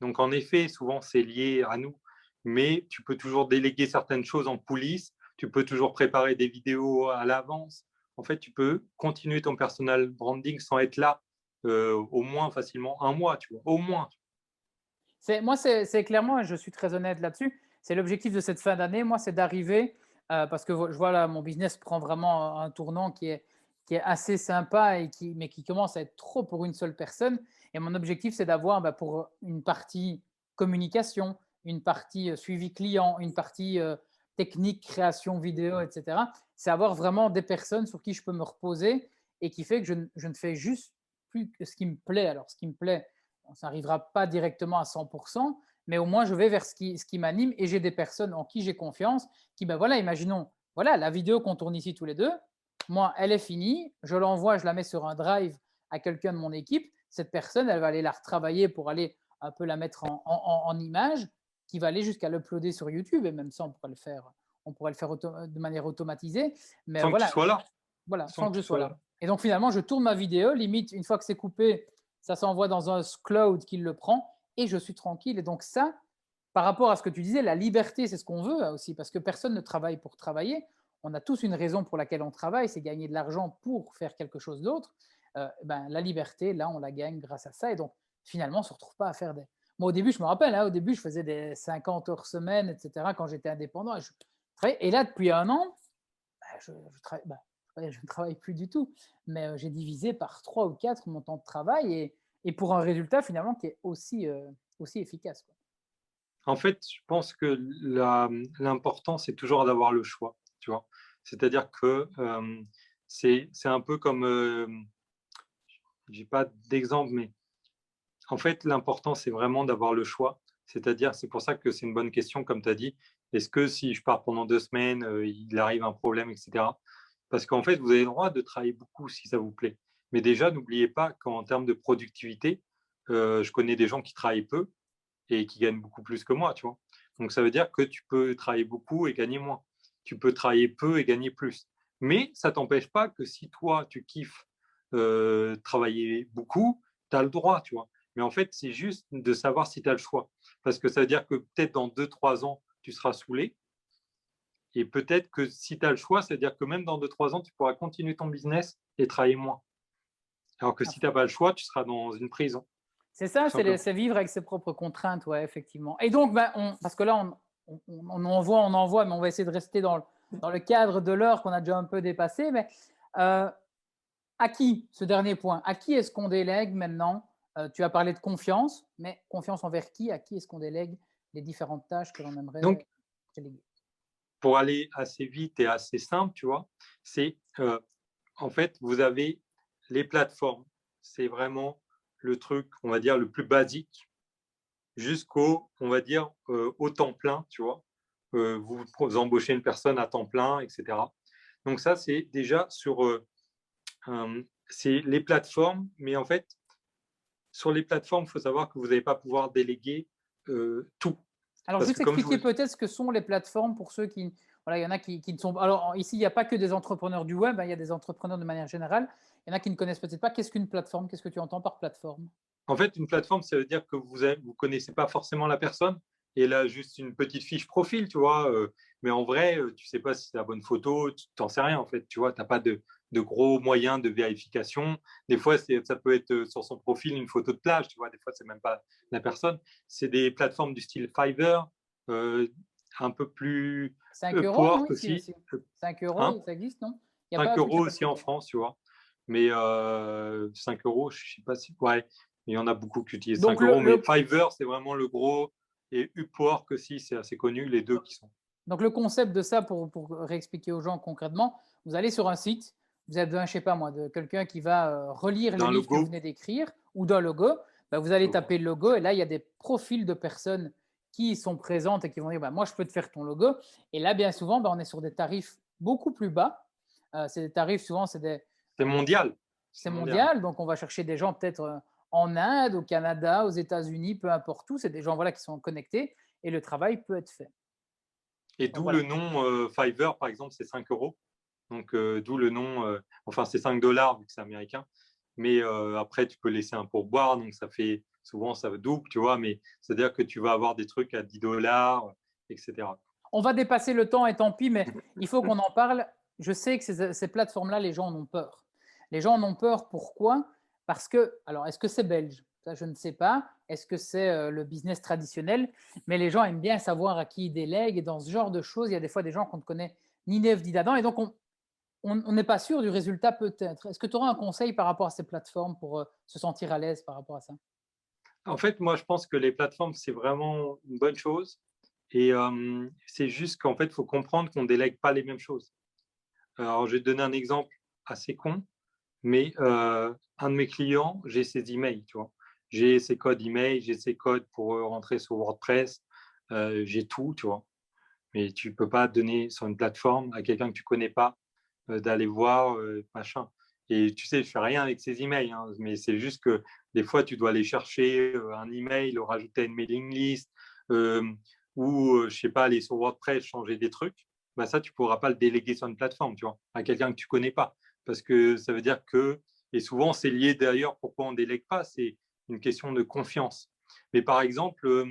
Donc, en effet, souvent, c'est lié à nous. Mais tu peux toujours déléguer certaines choses en coulisses. Tu peux toujours préparer des vidéos à l'avance. En fait, tu peux continuer ton personal branding sans être là au moins facilement un mois, tu vois, au moins. Moi, c'est clairement, et je suis très honnête là-dessus, c'est l'objectif de cette fin d'année, moi, c'est d'arriver, parce que je vois là, mon business prend vraiment un tournant qui est assez sympa, mais qui commence à être trop pour une seule personne. Et mon objectif, c'est d'avoir pour une partie communication, une partie suivi client, une partie technique, création vidéo, etc. C'est avoir vraiment des personnes sur qui je peux me reposer et qui fait que je ne fais juste plus que ce qui me plaît. Alors, ce qui me plaît, ça n'arrivera pas directement à 100%, mais au moins je vais vers ce qui m'anime et j'ai des personnes en qui j'ai confiance qui, ben voilà, imaginons, voilà, la vidéo qu'on tourne ici tous les deux, moi, elle est finie, je l'envoie, je la mets sur un drive à quelqu'un de mon équipe, cette personne, elle va aller la retravailler pour aller un peu la mettre en image, qui va aller jusqu'à l'uploader sur YouTube, et même ça, on pourrait le faire de manière automatisée, mais Sans que tu voilà, sois là. voilà, Sans sans que que je tu sois sois là. là. Et donc finalement, je tourne ma vidéo, limite, une fois que c'est coupé, ça s'envoie dans un cloud qui le prend et je suis tranquille. Et donc ça, par rapport à ce que tu disais, la liberté, c'est ce qu'on veut aussi, parce que personne ne travaille pour travailler. On a tous une raison pour laquelle on travaille, c'est gagner de l'argent pour faire quelque chose d'autre. La liberté, là, on la gagne grâce à ça. Et donc, finalement, on ne se retrouve pas à faire des... Moi, au début, je me rappelle, hein, au début, je faisais des 50 heures semaine, etc., quand j'étais indépendant. Et là, depuis un an, je ne travaille plus du tout, mais j'ai divisé par 3 ou 4 mon temps de travail et pour un résultat finalement qui est aussi efficace, quoi. En fait, je pense que l'important, c'est toujours d'avoir le choix, tu vois. C'est-à-dire que c'est un peu comme, j'ai pas d'exemple, mais en fait, l'important, c'est vraiment d'avoir le choix. C'est-à-dire, c'est pour ça que c'est une bonne question, comme tu as dit. Est-ce que si je pars pendant 2 semaines, il arrive un problème, etc. Parce qu'en fait, vous avez le droit de travailler beaucoup si ça vous plaît. Mais déjà, n'oubliez pas qu'en termes de productivité, je connais des gens qui travaillent peu et qui gagnent beaucoup plus que moi, tu vois. Donc, ça veut dire que tu peux travailler beaucoup et gagner moins. Tu peux travailler peu et gagner plus. Mais ça t'empêche pas que si toi, tu kiffes travailler beaucoup, tu as le droit, tu vois. Mais en fait, c'est juste de savoir si tu as le choix. Parce que ça veut dire que peut-être dans 2, 3 ans, tu seras saoulé. Et peut-être que si tu as le choix, ça veut dire que même dans 2, 3 ans, tu pourras continuer ton business et travailler moins. Alors que si tu n'as pas le choix, tu seras dans une prison, C'est tout ça, simplement. c'est vivre avec ses propres contraintes, ouais, effectivement. Et donc, ben, parce que là, on envoie, mais on va essayer de rester dans le cadre de l'heure qu'on a déjà un peu dépassé. Mais euh, à qui, ce dernier point, à qui est-ce qu'on délègue maintenant? Tu as parlé de confiance, mais confiance envers qui? À qui est-ce qu'on délègue les différentes tâches que l'on aimerait Donc, déléguer? pour aller assez vite et assez simple, tu vois, c'est en fait, vous avez les plateformes. C'est vraiment le truc, on va dire, le plus basique jusqu'au, on va dire, au temps plein, tu vois. Vous embauchez une personne à temps plein, etc. Donc ça, c'est déjà sur c'est les plateformes, mais en fait, sur les plateformes, il faut savoir que vous n'allez pas pouvoir déléguer tout. Alors, Parce juste que comme je vous... expliquer peut-être ce que sont les plateformes pour ceux qui, voilà, il y en a qui ne sont. Alors, ici, il n'y a pas que des entrepreneurs du web, hein, il y a des entrepreneurs de manière générale. Il y en a qui ne connaissent peut-être pas. Qu'est-ce qu'une plateforme? Qu'est-ce que tu entends par plateforme? En fait, une plateforme, ça veut dire que vous ne connaissez pas forcément la personne et elle a juste une petite fiche profil, tu vois. Mais en vrai, tu ne sais pas si c'est la bonne photo, tu n'en sais rien, en fait. Tu vois, tu n'as pas de gros moyens de vérification. Des fois, ça peut être sur son profil une photo de plage, tu vois. Des fois, c'est même pas la personne. C'est des plateformes du style Fiverr, euh, un peu plus 5 euros, non, Upwork ici aussi. aussi. 5 euros, Hein, ça existe, non? Il n'y a pas 5 un truc qui euros s'appelle aussi en 5 euros? France, tu vois. Mais 5 euros, je ne sais pas si. Ouais, il y en a beaucoup qui utilisent Donc, 5 euros, mais Fiverr, c'est vraiment le gros. Et Upwork aussi, c'est assez connu, les deux qui sont. donc, le concept de ça, pour réexpliquer aux gens concrètement, vous allez sur un site, vous avez besoin, je ne sais pas moi, de quelqu'un qui va relire le D'un livre que vous logo. venez d'écrire ou d'un logo. Ben, vous allez taper le logo et là, il y a des profils de personnes qui sont présentes et qui vont dire ben, moi, je peux te faire ton logo. Et là, bien souvent, ben, on est sur des tarifs beaucoup plus bas. C'est des tarifs, souvent, C'est mondial. c'est C'est mondial. mondial. Donc, on va chercher des gens peut-être en Inde, au Canada, aux États-Unis, peu importe où. C'est des gens voilà, qui sont connectés et le travail peut être fait. Et Donc, d'où le voilà. nom Fiverr, par exemple, c'est 5 euros. Donc, d'où le nom, enfin, c'est 5 dollars vu que c'est américain. Mais après, tu peux laisser un pourboire. Donc, ça fait souvent, ça double, tu vois. Mais c'est-à-dire que tu vas avoir des trucs à 10 dollars, etc. On va dépasser le temps et tant pis, mais il faut qu'on en parle. Je sais que ces plateformes-là, les gens en ont peur. Les gens en ont peur, pourquoi? Parce que, alors, est-ce que c'est belge? Ça, je ne sais pas. Est-ce que c'est le business traditionnel? Mais les gens aiment bien savoir à qui ils délèguent. Et dans ce genre de choses, il y a des fois des gens qu'on ne connaît ni neuf ni d'Adam. Et donc, on n'est pas sûr du résultat peut-être. Est-ce que tu auras un conseil par rapport à ces plateformes pour se sentir à l'aise par rapport à ça? En fait, moi, je pense que les plateformes, c'est vraiment une bonne chose. Et c'est juste qu'en fait, il faut comprendre qu'on ne délègue pas les mêmes choses. Alors, je vais te donner un exemple assez con, mais un de mes clients, j'ai ses emails, tu vois. J'ai ses codes email, j'ai ses codes pour rentrer sur WordPress, j'ai tout, tu vois. Mais tu ne peux pas donner sur une plateforme à quelqu'un que tu ne connais pas d'aller voir, machin. Et tu sais, je fais rien avec ces emails, hein, mais c'est juste que des fois, tu dois aller chercher un email, le rajouter à une mailing list, euh, ou, je sais pas, aller sur WordPress, changer des trucs. Bah, ça, tu pourras pas le déléguer sur une plateforme, tu vois, à quelqu'un que tu connais pas. Parce que ça veut dire que, et souvent, c'est lié d'ailleurs pourquoi on délègue pas, c'est une question de confiance. Mais par exemple,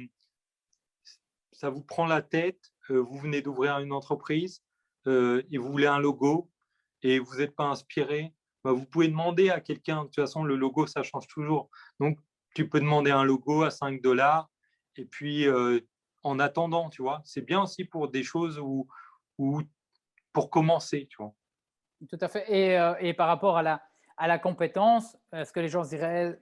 ça vous prend la tête, vous venez d'ouvrir une entreprise et vous voulez un logo et vous n'êtes pas inspiré, bah, vous pouvez demander à quelqu'un. De toute façon, le logo, ça change toujours. Donc, tu peux demander un logo à 5 dollars et puis en attendant, tu vois, c'est bien aussi pour des choses où pour commencer, tu vois. Tout à fait. Et par rapport à la compétence, ce que les gens se diraient,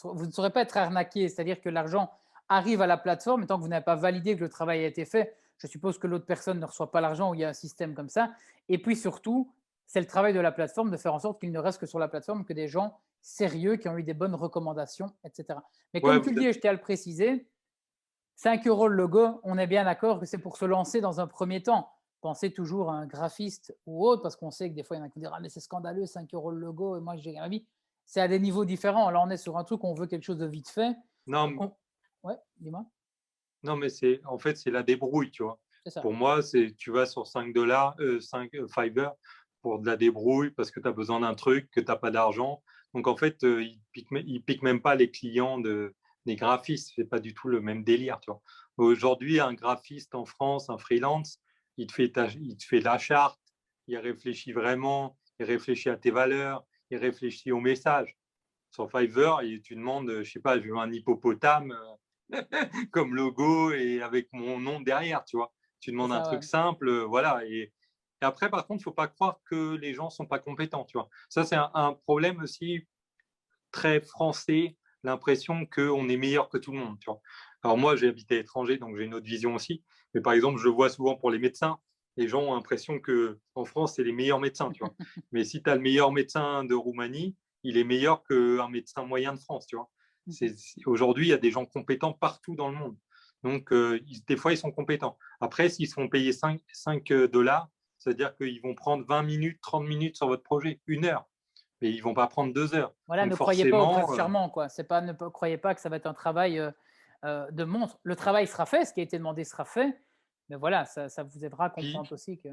vous ne saurez pas être arnaqué, c'est-à-dire que l'argent arrive à la plateforme, et tant que vous n'avez pas validé que le travail a été fait, je suppose que l'autre personne ne reçoit pas l'argent ou il y a un système comme ça. Et puis surtout, c'est le travail de la plateforme de faire en sorte qu'il ne reste que sur la plateforme que des gens sérieux qui ont eu des bonnes recommandations, etc. Mais Ouais, comme tu le dis, et je tiens à le préciser, 5 euros le logo, on est bien d'accord que c'est pour se lancer dans un premier temps. Pensez toujours à un graphiste ou autre, parce qu'on sait que des fois, il y en a qui disent ah, mais c'est scandaleux, 5 euros le logo, et moi, j'ai un avis. C'est à des niveaux différents. Là, on est sur un truc, on veut quelque chose de vite fait. Non, Ouais, dis-moi, non, mais en fait, c'est la débrouille, tu vois. c'est ça. Pour moi, tu vas sur 5 Fiverr pour de la débrouille parce que tu as besoin d'un truc, que tu n'as pas d'argent. Donc, en fait, ils piquent même pas les clients des graphistes. C'est pas du tout le même délire, tu vois. Aujourd'hui, un graphiste en France, un freelance, il te fait la charte, il réfléchit vraiment, il réfléchit à tes valeurs, il réfléchit au message. Sur Fiverr, tu demandes, je sais pas, je veux un hippopotame comme logo et avec mon nom derrière, tu vois. Tu C'est demandes un ça, truc ouais. simple, voilà. Et après, par contre, il ne faut pas croire que les gens ne sont pas compétents, tu vois. Ça, c'est un problème aussi très français, l'impression qu'on est meilleur que tout le monde, tu vois. Alors moi, j'ai habité à l'étranger, donc j'ai une autre vision aussi. Mais par exemple, je le vois souvent pour les médecins. Les gens ont l'impression qu'en France, c'est les meilleurs médecins, tu vois. Mais si tu as le meilleur médecin de Roumanie, il est meilleur qu'un médecin moyen de France, tu vois. Aujourd'hui, il y a des gens compétents partout dans le monde. Donc, des fois, ils sont compétents. Après, s'ils se font payer 5 dollars, c'est-à-dire qu'ils vont prendre 20 minutes, 30 minutes sur votre projet, 1 heure, mais ils ne vont pas prendre 2 heures. Voilà, Donc, ne croyez pas au forcément, presse charmant, quoi. C'est pas, croyez pas que ça va être un travail de monstre. Le travail sera fait, ce qui a été demandé sera fait, mais voilà, ça vous aidera à puis, comprendre aussi que.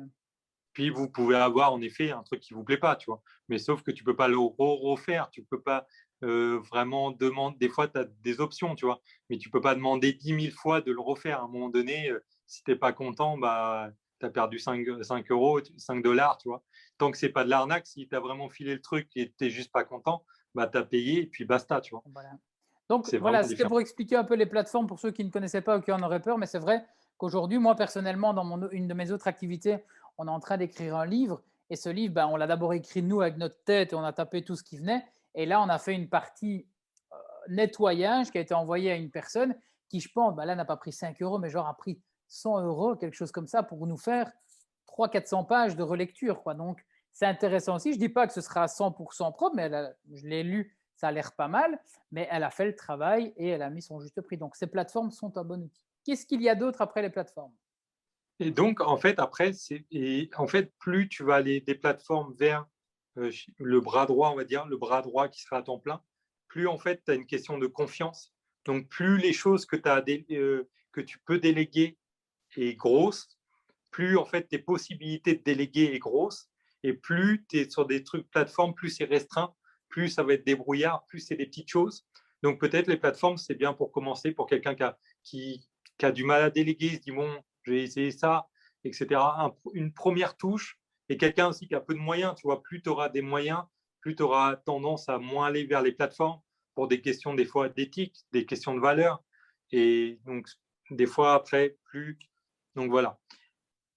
puis vous pouvez avoir en effet un truc qui ne vous plaît pas, tu vois. Mais sauf que tu ne peux pas le refaire, tu ne peux pas vraiment demander. Des fois, tu as des options, tu vois, mais tu ne peux pas demander 10 000 fois de le refaire. À un moment donné, si tu n'es pas content, bah, tu as perdu 5 euros, 5 dollars, tu vois. Tant que ce n'est pas de l'arnaque, si tu as vraiment filé le truc et tu n'es juste pas content, bah, tu as payé et puis basta, tu vois. Voilà. Donc C'est voilà, vraiment c'était différent. pour expliquer un peu les plateformes pour ceux qui ne connaissaient pas ou qui en auraient peur, mais c'est vrai qu'aujourd'hui, moi personnellement, dans une de mes autres activités, on est en train d'écrire un livre, et ce livre, ben, on l'a d'abord écrit nous avec notre tête et on a tapé tout ce qui venait, et là on a fait une partie nettoyage qui a été envoyée à une personne qui, je pense, ben là n'a pas pris 5 euros, mais genre a pris 100 euros, quelque chose comme ça, pour nous faire 300-400 pages de relecture, quoi. Donc c'est intéressant aussi. Je ne dis pas que ce sera à 100% propre, mais je l'ai lu, ça a l'air pas mal, mais elle a fait le travail et elle a mis son juste prix. Donc ces plateformes sont un bon outil. Qu'est-ce qu'il y a d'autre après les plateformes? Et donc, en fait, après, plus tu vas aller des plateformes vers le bras droit, on va dire, le bras droit qui sera à temps plein, plus en fait, tu as une question de confiance. Donc, plus les choses que tu peux déléguer est grosse, plus en fait tes possibilités de déléguer est grosse, et plus tu es sur des trucs plateformes, plus c'est restreint, plus ça va être débrouillard, plus c'est des petites choses. Donc peut-être les plateformes, c'est bien pour commencer, pour quelqu'un qui a du mal à déléguer, il se dit bon, je vais essayer ça, etc. Une première touche, et quelqu'un aussi qui a peu de moyens, tu vois, plus tu auras des moyens, plus tu auras tendance à moins aller vers les plateformes pour des questions des fois d'éthique, des questions de valeur. Et donc, des fois, après, plus. Donc voilà.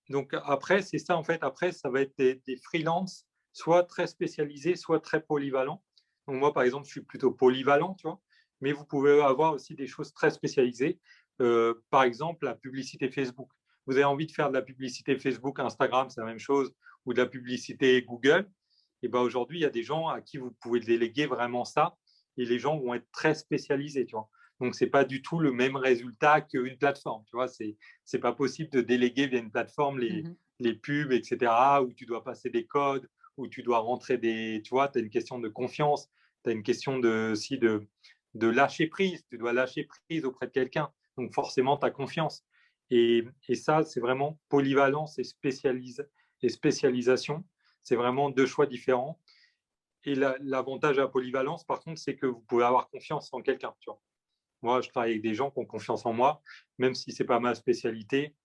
Donc après, c'est ça en fait. Après, ça va être des freelances, soit très spécialisés, soit très polyvalents. Donc moi, par exemple, je suis plutôt polyvalent, tu vois. Mais vous pouvez avoir aussi des choses très spécialisées. Par exemple, la publicité Facebook. Vous avez envie de faire de la publicité Facebook, Instagram, c'est la même chose, ou de la publicité Google. Et ben aujourd'hui, il y a des gens à qui vous pouvez déléguer vraiment ça, et les gens vont être très spécialisés, tu vois. Donc c'est pas du tout le même résultat qu'une plateforme, tu vois. C'est pas possible de déléguer via une plateforme Mhm. les pubs, etc., où tu dois passer des codes, où tu dois rentrer tu vois, tu as une question de confiance, tu as une question aussi de lâcher prise, tu dois lâcher prise auprès de quelqu'un, donc forcément, tu as confiance. Et ça, c'est vraiment polyvalence et spécialisation, c'est vraiment deux choix différents. Et l'avantage à la polyvalence, par contre, c'est que vous pouvez avoir confiance en quelqu'un, tu vois. Moi, je travaille avec des gens qui ont confiance en moi, même si ce n'est pas ma spécialité.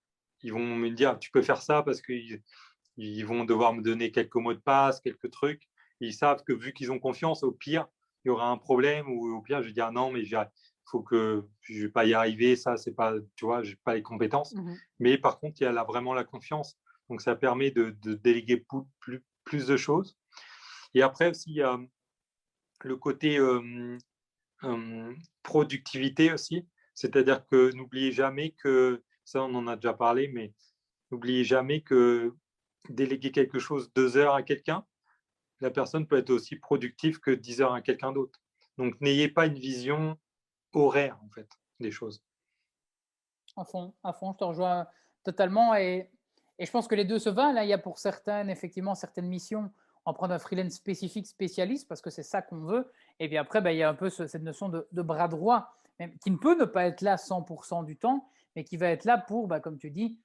Ils vont me dire, tu peux faire ça parce qu'ils vont devoir me donner quelques mots de passe, quelques trucs. Ils savent que vu qu'ils ont confiance, au pire, il y aura un problème ou au pire, je vais dire non, mais faut que je ne vais pas y arriver. Ça, c'est pas, tu vois, je n'ai pas les compétences. Mhm. Mais par contre, il y a là vraiment la confiance. Donc, ça permet de déléguer plus de choses. Et après aussi, il y a le côté productivité aussi. C'est-à-dire que n'oubliez jamais que, ça on en a déjà parlé, mais n'oubliez jamais que déléguer quelque chose 2 heures à quelqu'un, la personne peut être aussi productive que 10 heures à quelqu'un d'autre. Donc n'ayez pas une vision horaire en fait des choses. À fond, je te rejoins totalement et je pense que les 2 se valent, hein. Il y a pour certaines, effectivement, certaines missions, en prendre un freelance spécifique, spécialiste, parce que c'est ça qu'on veut et puis après, bah, il y a un peu cette notion de bras droit, même qui ne peut ne pas être là 100 du temps, mais qui va être là pour, bah, comme tu dis,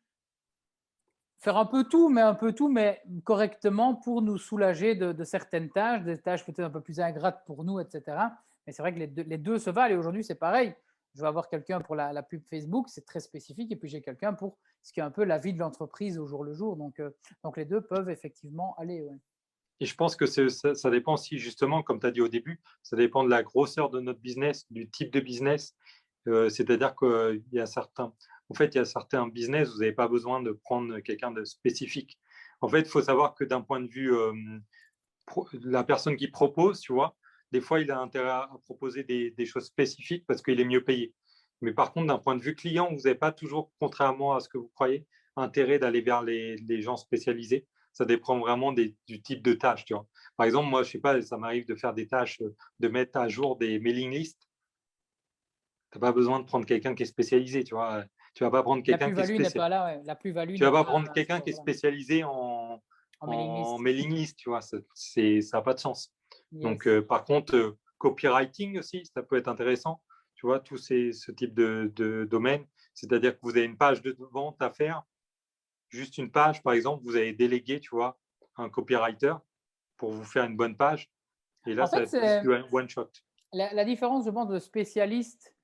faire un peu tout, mais correctement pour nous soulager de certaines tâches, des tâches peut-être un peu plus ingrates pour nous, et cetera. Mais c'est vrai que les 2 se valent et aujourd'hui, c'est pareil. Je vais avoir quelqu'un pour la pub Facebook, c'est très spécifique et puis j'ai quelqu'un pour ce qui est un peu la vie de l'entreprise au jour le jour. Donc les 2 peuvent effectivement aller, ouais. Et je pense que ça dépend aussi, justement, comme tu as dit au début, ça dépend de la grosseur de notre business, du type de business. C'est-à-dire qu'il y a certains, en fait, il y a certains business, vous n'avez pas besoin de prendre quelqu'un de spécifique. En fait, il faut savoir que d'un point de vue la personne qui propose, tu vois, des fois, il a intérêt à proposer des choses spécifiques parce qu'il est mieux payé. Mais par contre, d'un point de vue client, vous n'avez pas toujours, contrairement à ce que vous croyez, intérêt d'aller vers les gens spécialisés. Ça dépend vraiment du type de tâche, tu vois. Par exemple, moi, je sais pas, ça m'arrive de faire des tâches, de mettre à jour des mailing lists. Tu n'as pas besoin de prendre quelqu'un qui est spécialisé, tu vois. Tu vas pas prendre La quelqu'un qui est plus-value n'est spécial. pas là, ouais. La plus-value Tu vas n'est pas pas prendre à ce quelqu'un qui est voilà, spécialisé en mailing en list. mailing list, tu vois. Ça n'a pas de sens. Donc, Yes. par contre, copywriting aussi, ça peut être intéressant. Tu vois, ce type de domaine. C'est-à-dire que vous avez une page de vente à faire, juste une page, par exemple, vous avez délégué, tu vois, un copywriter pour vous faire une bonne page. Et là, En ça fait, va être plus c'est du one shot, la différence, je pense, de spécialiste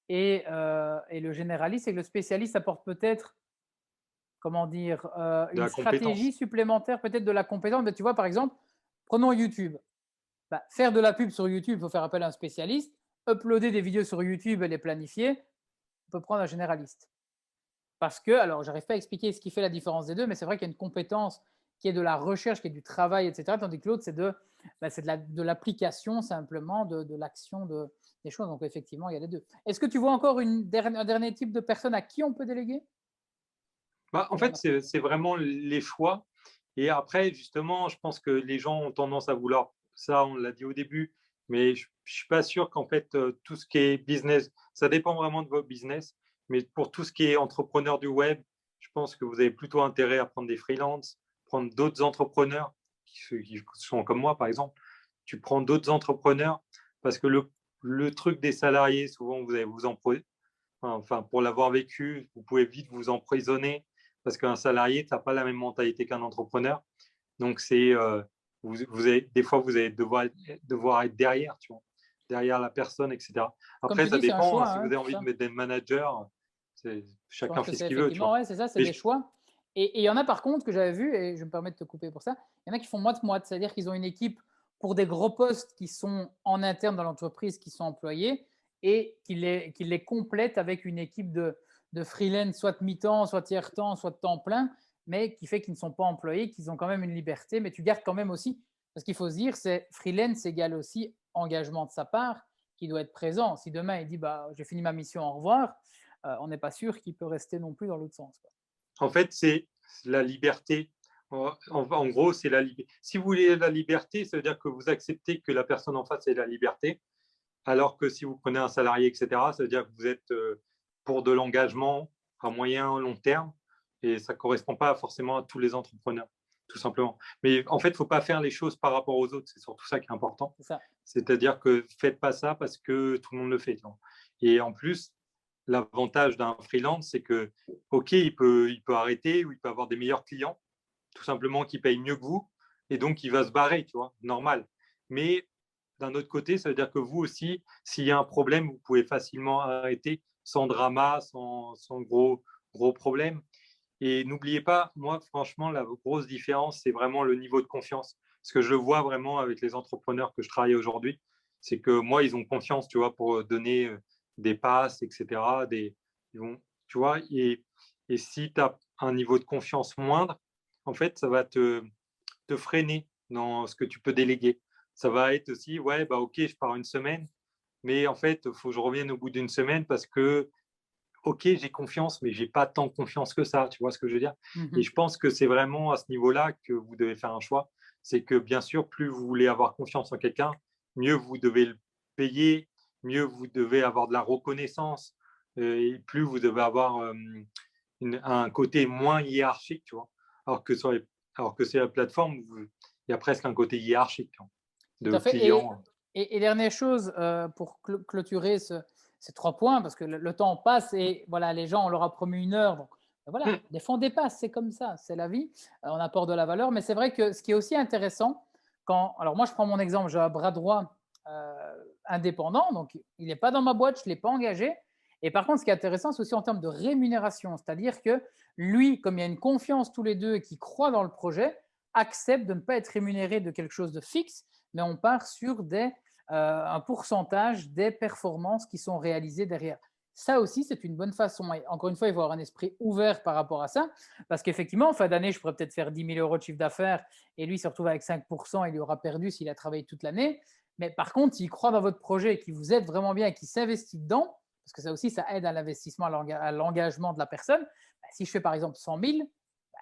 et le généraliste, c'est que le spécialiste apporte peut-être, comment dire, de une la stratégie compétence. supplémentaire, peut-être de la compétence. Mais tu vois, par exemple, prenons YouTube. Bah, faire de la pub sur YouTube, il faut faire appel à un spécialiste. Uploader des vidéos sur YouTube et les planifier, on peut prendre un généraliste. Parce que, alors, j'arrive pas à expliquer ce qui fait la différence des deux, mais c'est vrai qu'il y a une compétence qui est de la recherche, qui est du travail, etc. Tandis que l'autre, c'est de l'application simplement, de l'action des choses. Donc, effectivement, il y a les deux. Est-ce que tu vois encore un dernier type de personne à qui on peut déléguer? Bah, en On en fait, a fait. c'est vraiment les choix. Et après, justement, je pense que les gens ont tendance à vouloir ça, on l'a dit au début, mais je ne suis pas sûr qu'en fait, tout ce qui est business, ça dépend vraiment de votre business, mais pour tout ce qui est entrepreneur du web, je pense que vous avez plutôt intérêt à prendre des freelances, prendre d'autres entrepreneurs qui sont comme moi, par exemple. Tu prends d'autres entrepreneurs parce que le truc des salariés, souvent, vous allez vous en enfin, pour l'avoir vécu, vous pouvez vite vous emprisonner parce qu'un salarié, tu n'as pas la même mentalité qu'un entrepreneur. Donc, des fois, vous allez devoir être derrière, tu vois, derrière la personne, etc. Comme Après, tu ça dis, c'est un dépend, hein, choix, si vous hein, avez c'est envie de ça. mettre des managers, Je pense chacun que fait ce c'est qu'il veut, tu effectivement, vois. ouais, c'est ça, c'est Mais des choix. Et il y en a par contre que j'avais vu, et je me permets de te couper pour ça, il y en a qui font moite-moite, c'est-à-dire qu'ils ont une équipe pour des gros postes qui sont en interne dans l'entreprise, qui sont employés, et qui les complètent avec une équipe de freelance, soit de mi-temps, soit tiers-temps, soit de temps plein, mais qui fait qu'ils ne sont pas employés, qu'ils ont quand même une liberté, mais tu gardes quand même aussi, parce qu'il faut se dire, c'est freelance égale aussi engagement de sa part, qui doit être présent. Si demain il dit, bah, j'ai fini ma mission, au revoir, on n'est pas sûr qu'il peut rester non plus dans l'autre sens, quoi. en fait, c'est la liberté. En gros, c'est la liberté. Si vous voulez la liberté, ça veut dire que vous acceptez que la personne en face ait la liberté. Alors que si vous prenez un salarié, etc., ça veut dire que vous êtes pour de l'engagement à moyen, long terme, et ça ne correspond pas forcément à tous les entrepreneurs, tout simplement. Mais en fait, il ne faut pas faire les choses par rapport aux autres, c'est surtout ça qui est important. C'est ça. C'est-à-dire que faites pas ça parce que tout le monde le fait. Et en plus, l'avantage d'un freelance, c'est que, OK, il peut arrêter ou il peut avoir des meilleurs clients, tout simplement qui payent mieux que vous, et donc il va se barrer, tu vois, normal. Mais d'un autre côté, ça veut dire que vous aussi, s'il y a un problème, vous pouvez facilement arrêter sans drama, sans gros problème. Et n'oubliez pas, moi, franchement, la grosse différence, c'est vraiment le niveau de confiance. Ce que je vois vraiment avec les entrepreneurs que je travaille aujourd'hui, c'est que moi, ils ont confiance, tu vois, pour donner des passes, etc. Ils vont, tu vois, et si tu as un niveau de confiance moindre, en fait, ça va te freiner dans ce que tu peux déléguer. Ça va être aussi, ouais, bah ok, je pars une semaine, mais en fait, il faut que je revienne au bout d'une semaine parce que, ok, j'ai confiance, mais j'ai pas tant confiance que ça, tu vois ce que je veux dire. Et Mhm. je pense que c'est vraiment à ce niveau-là que vous devez faire un choix. C'est que bien sûr, plus vous voulez avoir confiance en quelqu'un, mieux vous devez le payer, mieux vous devez avoir de la reconnaissance, et plus vous devez avoir un côté moins hiérarchique, tu vois. Alors que c'est la plateforme, il y a presque un côté hiérarchique, tu vois, Tout de à fait. Et, clients. et dernière chose, pour clôturer ces 3 points, parce que le temps passe et voilà, les gens, on leur a promis 1 heure. Donc, ben voilà, Mm. des fois on dépasse, c'est comme ça, c'est la vie. On apporte de la valeur, mais c'est vrai que ce qui est aussi intéressant, alors moi je prends mon exemple, j'ai un bras droit indépendant, donc il n'est pas dans ma boîte, je ne l'ai pas engagé. Et par contre, ce qui est intéressant, c'est aussi en termes de rémunération, c'est-à-dire que lui, comme il y a une confiance tous les deux et qu'il croit dans le projet, accepte de ne pas être rémunéré de quelque chose de fixe, mais on part sur un pourcentage des performances qui sont réalisées derrière. Ça aussi, c'est une bonne façon. Et encore une fois, il faut avoir un esprit ouvert par rapport à ça, parce qu'effectivement, en fin d'année, je pourrais peut-être faire 10 000 euros de chiffre d'affaires et lui se retrouve avec 5%, il aura perdu s'il a travaillé toute l'année. Mais par contre, s'il croit dans votre projet et qu'il vous aide vraiment bien et qu'il s'investit dedans, parce que ça aussi, ça aide à l'investissement, à l'engagement de la personne. Si je fais par exemple 100 000,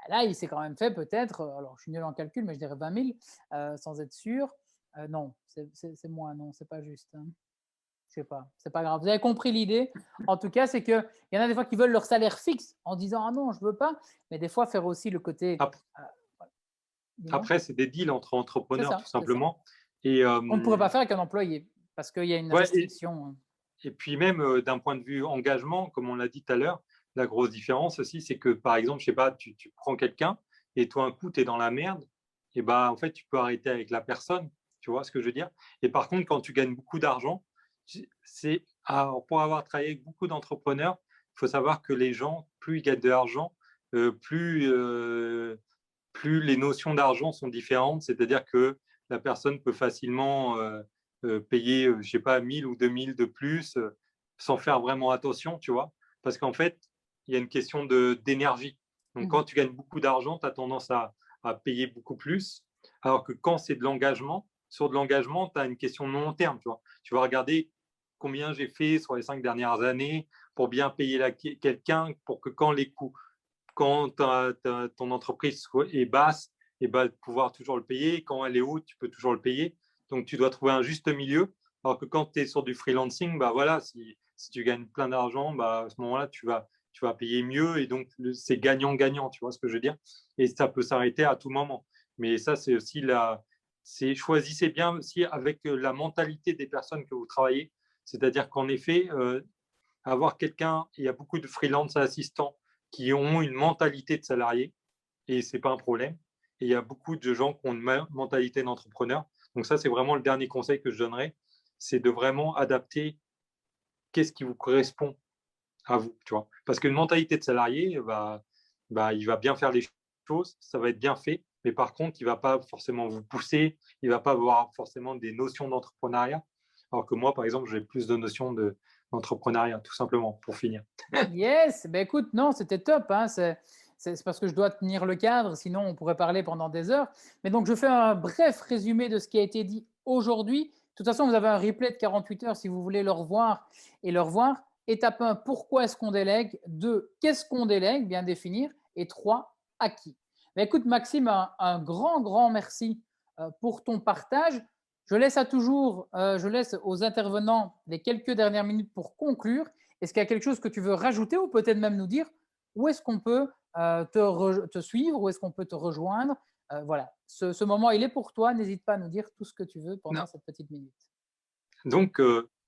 là, il s'est quand même fait peut-être, alors je suis nul en calcul, mais je dirais 20 000 sans être sûr. Non, c'est moins, non, c'est pas juste. Hein. Je sais pas, c'est pas grave. Vous avez compris l'idée. En tout cas, c'est qu'il y en a des fois qui veulent leur salaire fixe en disant ah non, je veux pas. Mais des fois, faire aussi le côté. Ap- Voilà, dis-moi. Après, c'est des deals entre C'est entrepreneurs, tout ça, c'est ça. simplement. Et, On ne pourrait pas faire avec un employé parce qu'il y a une ouais, restriction. Hein. et puis même d'un point de vue engagement, comme on l'a dit tout à l'heure, la grosse différence aussi, c'est que par exemple, je sais pas, tu prends quelqu'un et toi un coup, tu es dans la merde, et bah en fait, tu peux arrêter avec la personne, tu vois ce que je veux dire? Et par contre, quand tu gagnes beaucoup d'argent, pour avoir travaillé avec beaucoup d'entrepreneurs, il faut savoir que les gens, plus ils gagnent de l'argent, plus, plus les notions d'argent sont différentes, c'est-à-dire que la personne peut facilement payer, je sais pas, 1000 ou 2000 de plus sans faire vraiment attention, tu vois. Parce qu'en fait, il y a une question d'énergie. Donc, Mhm. quand tu gagnes beaucoup d'argent, tu as tendance à payer beaucoup plus. Alors que quand c'est de l'engagement, sur de l'engagement, tu as une question de long terme, tu vois. Tu vas regarder combien j'ai fait sur les 5 dernières années pour bien payer quelqu'un pour que quand les coûts quand ton entreprise est basse, et bah, pouvoir toujours le payer. Quand elle est haute, tu peux toujours le payer. Donc, tu dois trouver un juste milieu. Alors que quand tu es sur du freelancing, bah voilà, si tu gagnes plein d'argent, bah, à ce moment-là, tu vas payer mieux. Et donc, c'est gagnant-gagnant, tu vois ce que je veux dire? Et ça peut s'arrêter à tout moment. Mais ça, c'est aussi choisissez bien aussi avec la mentalité des personnes que vous travaillez. C'est-à-dire qu'en effet, avoir quelqu'un, il y a beaucoup de freelance assistants qui ont une mentalité de salarié et c'est pas un problème. Et il y a beaucoup de gens qui ont une mentalité d'entrepreneur. Donc ça, c'est vraiment le dernier conseil que je donnerais, c'est de vraiment adapter qu'est-ce qui vous correspond à vous, tu vois. Parce qu'une mentalité de salarié, il va bien faire les choses, ça va être bien fait, mais par contre, il va pas forcément vous pousser, il va pas avoir forcément des notions d'entrepreneuriat. Alors que moi, par exemple, j'ai plus de notions d'entrepreneuriat, tout simplement, pour finir. Yes, ben écoute, non, c'était top. Hein, c'est parce que je dois tenir le cadre, sinon on pourrait parler pendant des heures. Mais donc, je fais un bref résumé de ce qui a été dit aujourd'hui. De toute façon, vous avez un replay de 48 heures si vous voulez le revoir et le revoir. Étape 1, pourquoi est-ce qu'on délègue? 2, qu'est-ce qu'on délègue? Bien définir. Et 3, à qui? Ben écoute, Maxime, un grand, grand merci pour ton partage. Je laisse aux intervenants les quelques dernières minutes pour conclure. Est-ce qu'il y a quelque chose que tu veux rajouter ou peut-être même nous dire où est-ce qu'on peut te suivre, où est-ce qu'on peut te rejoindre? Voilà, ce moment, il est pour toi. N'hésite pas à nous dire tout ce que tu veux pendant Non. cette petite minute. Donc,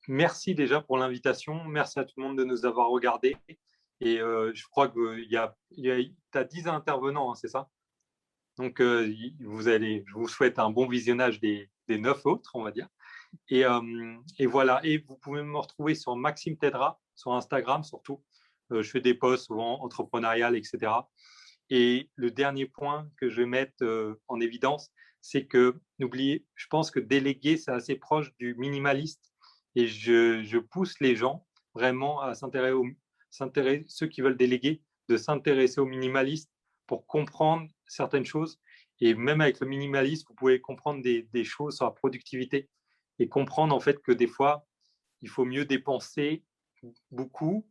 merci déjà pour l'invitation. Merci à tout le monde de nous avoir regardés. Et je crois que tu as 10 intervenants, hein, c'est ça? Donc, je vous souhaite un bon visionnage des 9 autres, on va dire. Et voilà. Et vous pouvez me retrouver sur Maxime Tedra, sur Instagram surtout. Je fais des posts souvent entrepreneuriales, etc. Et le dernier point que je vais mettre en évidence, c'est que, n'oubliez, je pense que déléguer, c'est assez proche du minimaliste. Et je pousse les gens vraiment à ceux qui veulent déléguer, de s'intéresser au minimaliste pour comprendre certaines choses. Et même avec le minimalisme, vous pouvez comprendre des choses sur la productivité et comprendre en fait que des fois, il faut mieux dépenser beaucoup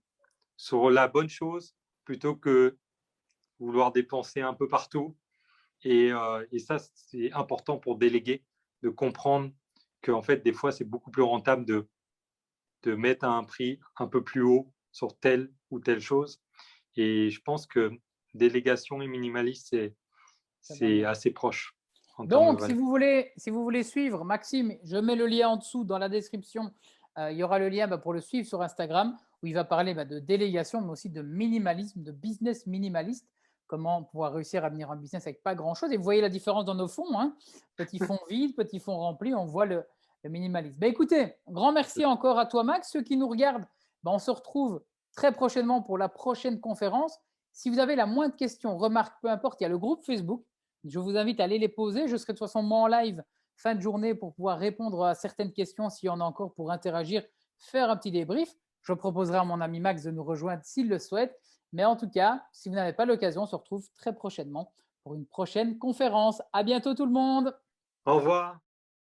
sur la bonne chose plutôt que vouloir dépenser un peu partout. Et ça, c'est important pour déléguer, de comprendre qu'en fait, des fois, c'est beaucoup plus rentable de mettre un prix un peu plus haut sur telle ou telle chose. Et je pense que délégation et minimalisme, Ça va c'est bien. assez proche en termes de Donc, si valeur. vous voulez, si vous voulez suivre Maxime, je mets le lien en dessous dans la description. Il y aura le lien pour le suivre sur Instagram où il va parler de délégation, mais aussi de minimalisme, de business minimaliste. Comment pouvoir réussir à venir en business avec pas grand-chose. Et vous voyez la différence dans nos fonds. Hein. Petit fonds vide, petit fonds rempli, on voit le minimalisme. Ben, écoutez, grand merci encore à toi, Max. Ceux qui nous regardent, on se retrouve très prochainement pour la prochaine conférence. Si vous avez la moindre question, remarque, peu importe, il y a le groupe Facebook. Je vous invite à aller les poser. Je serai de toute façon moi en live fin de journée pour pouvoir répondre à certaines questions s'il y en a encore pour interagir, faire un petit débrief. Je proposerai à mon ami Max de nous rejoindre s'il le souhaite. Mais en tout cas, si vous n'avez pas l'occasion, on se retrouve très prochainement pour une prochaine conférence. À bientôt tout le monde. Au revoir.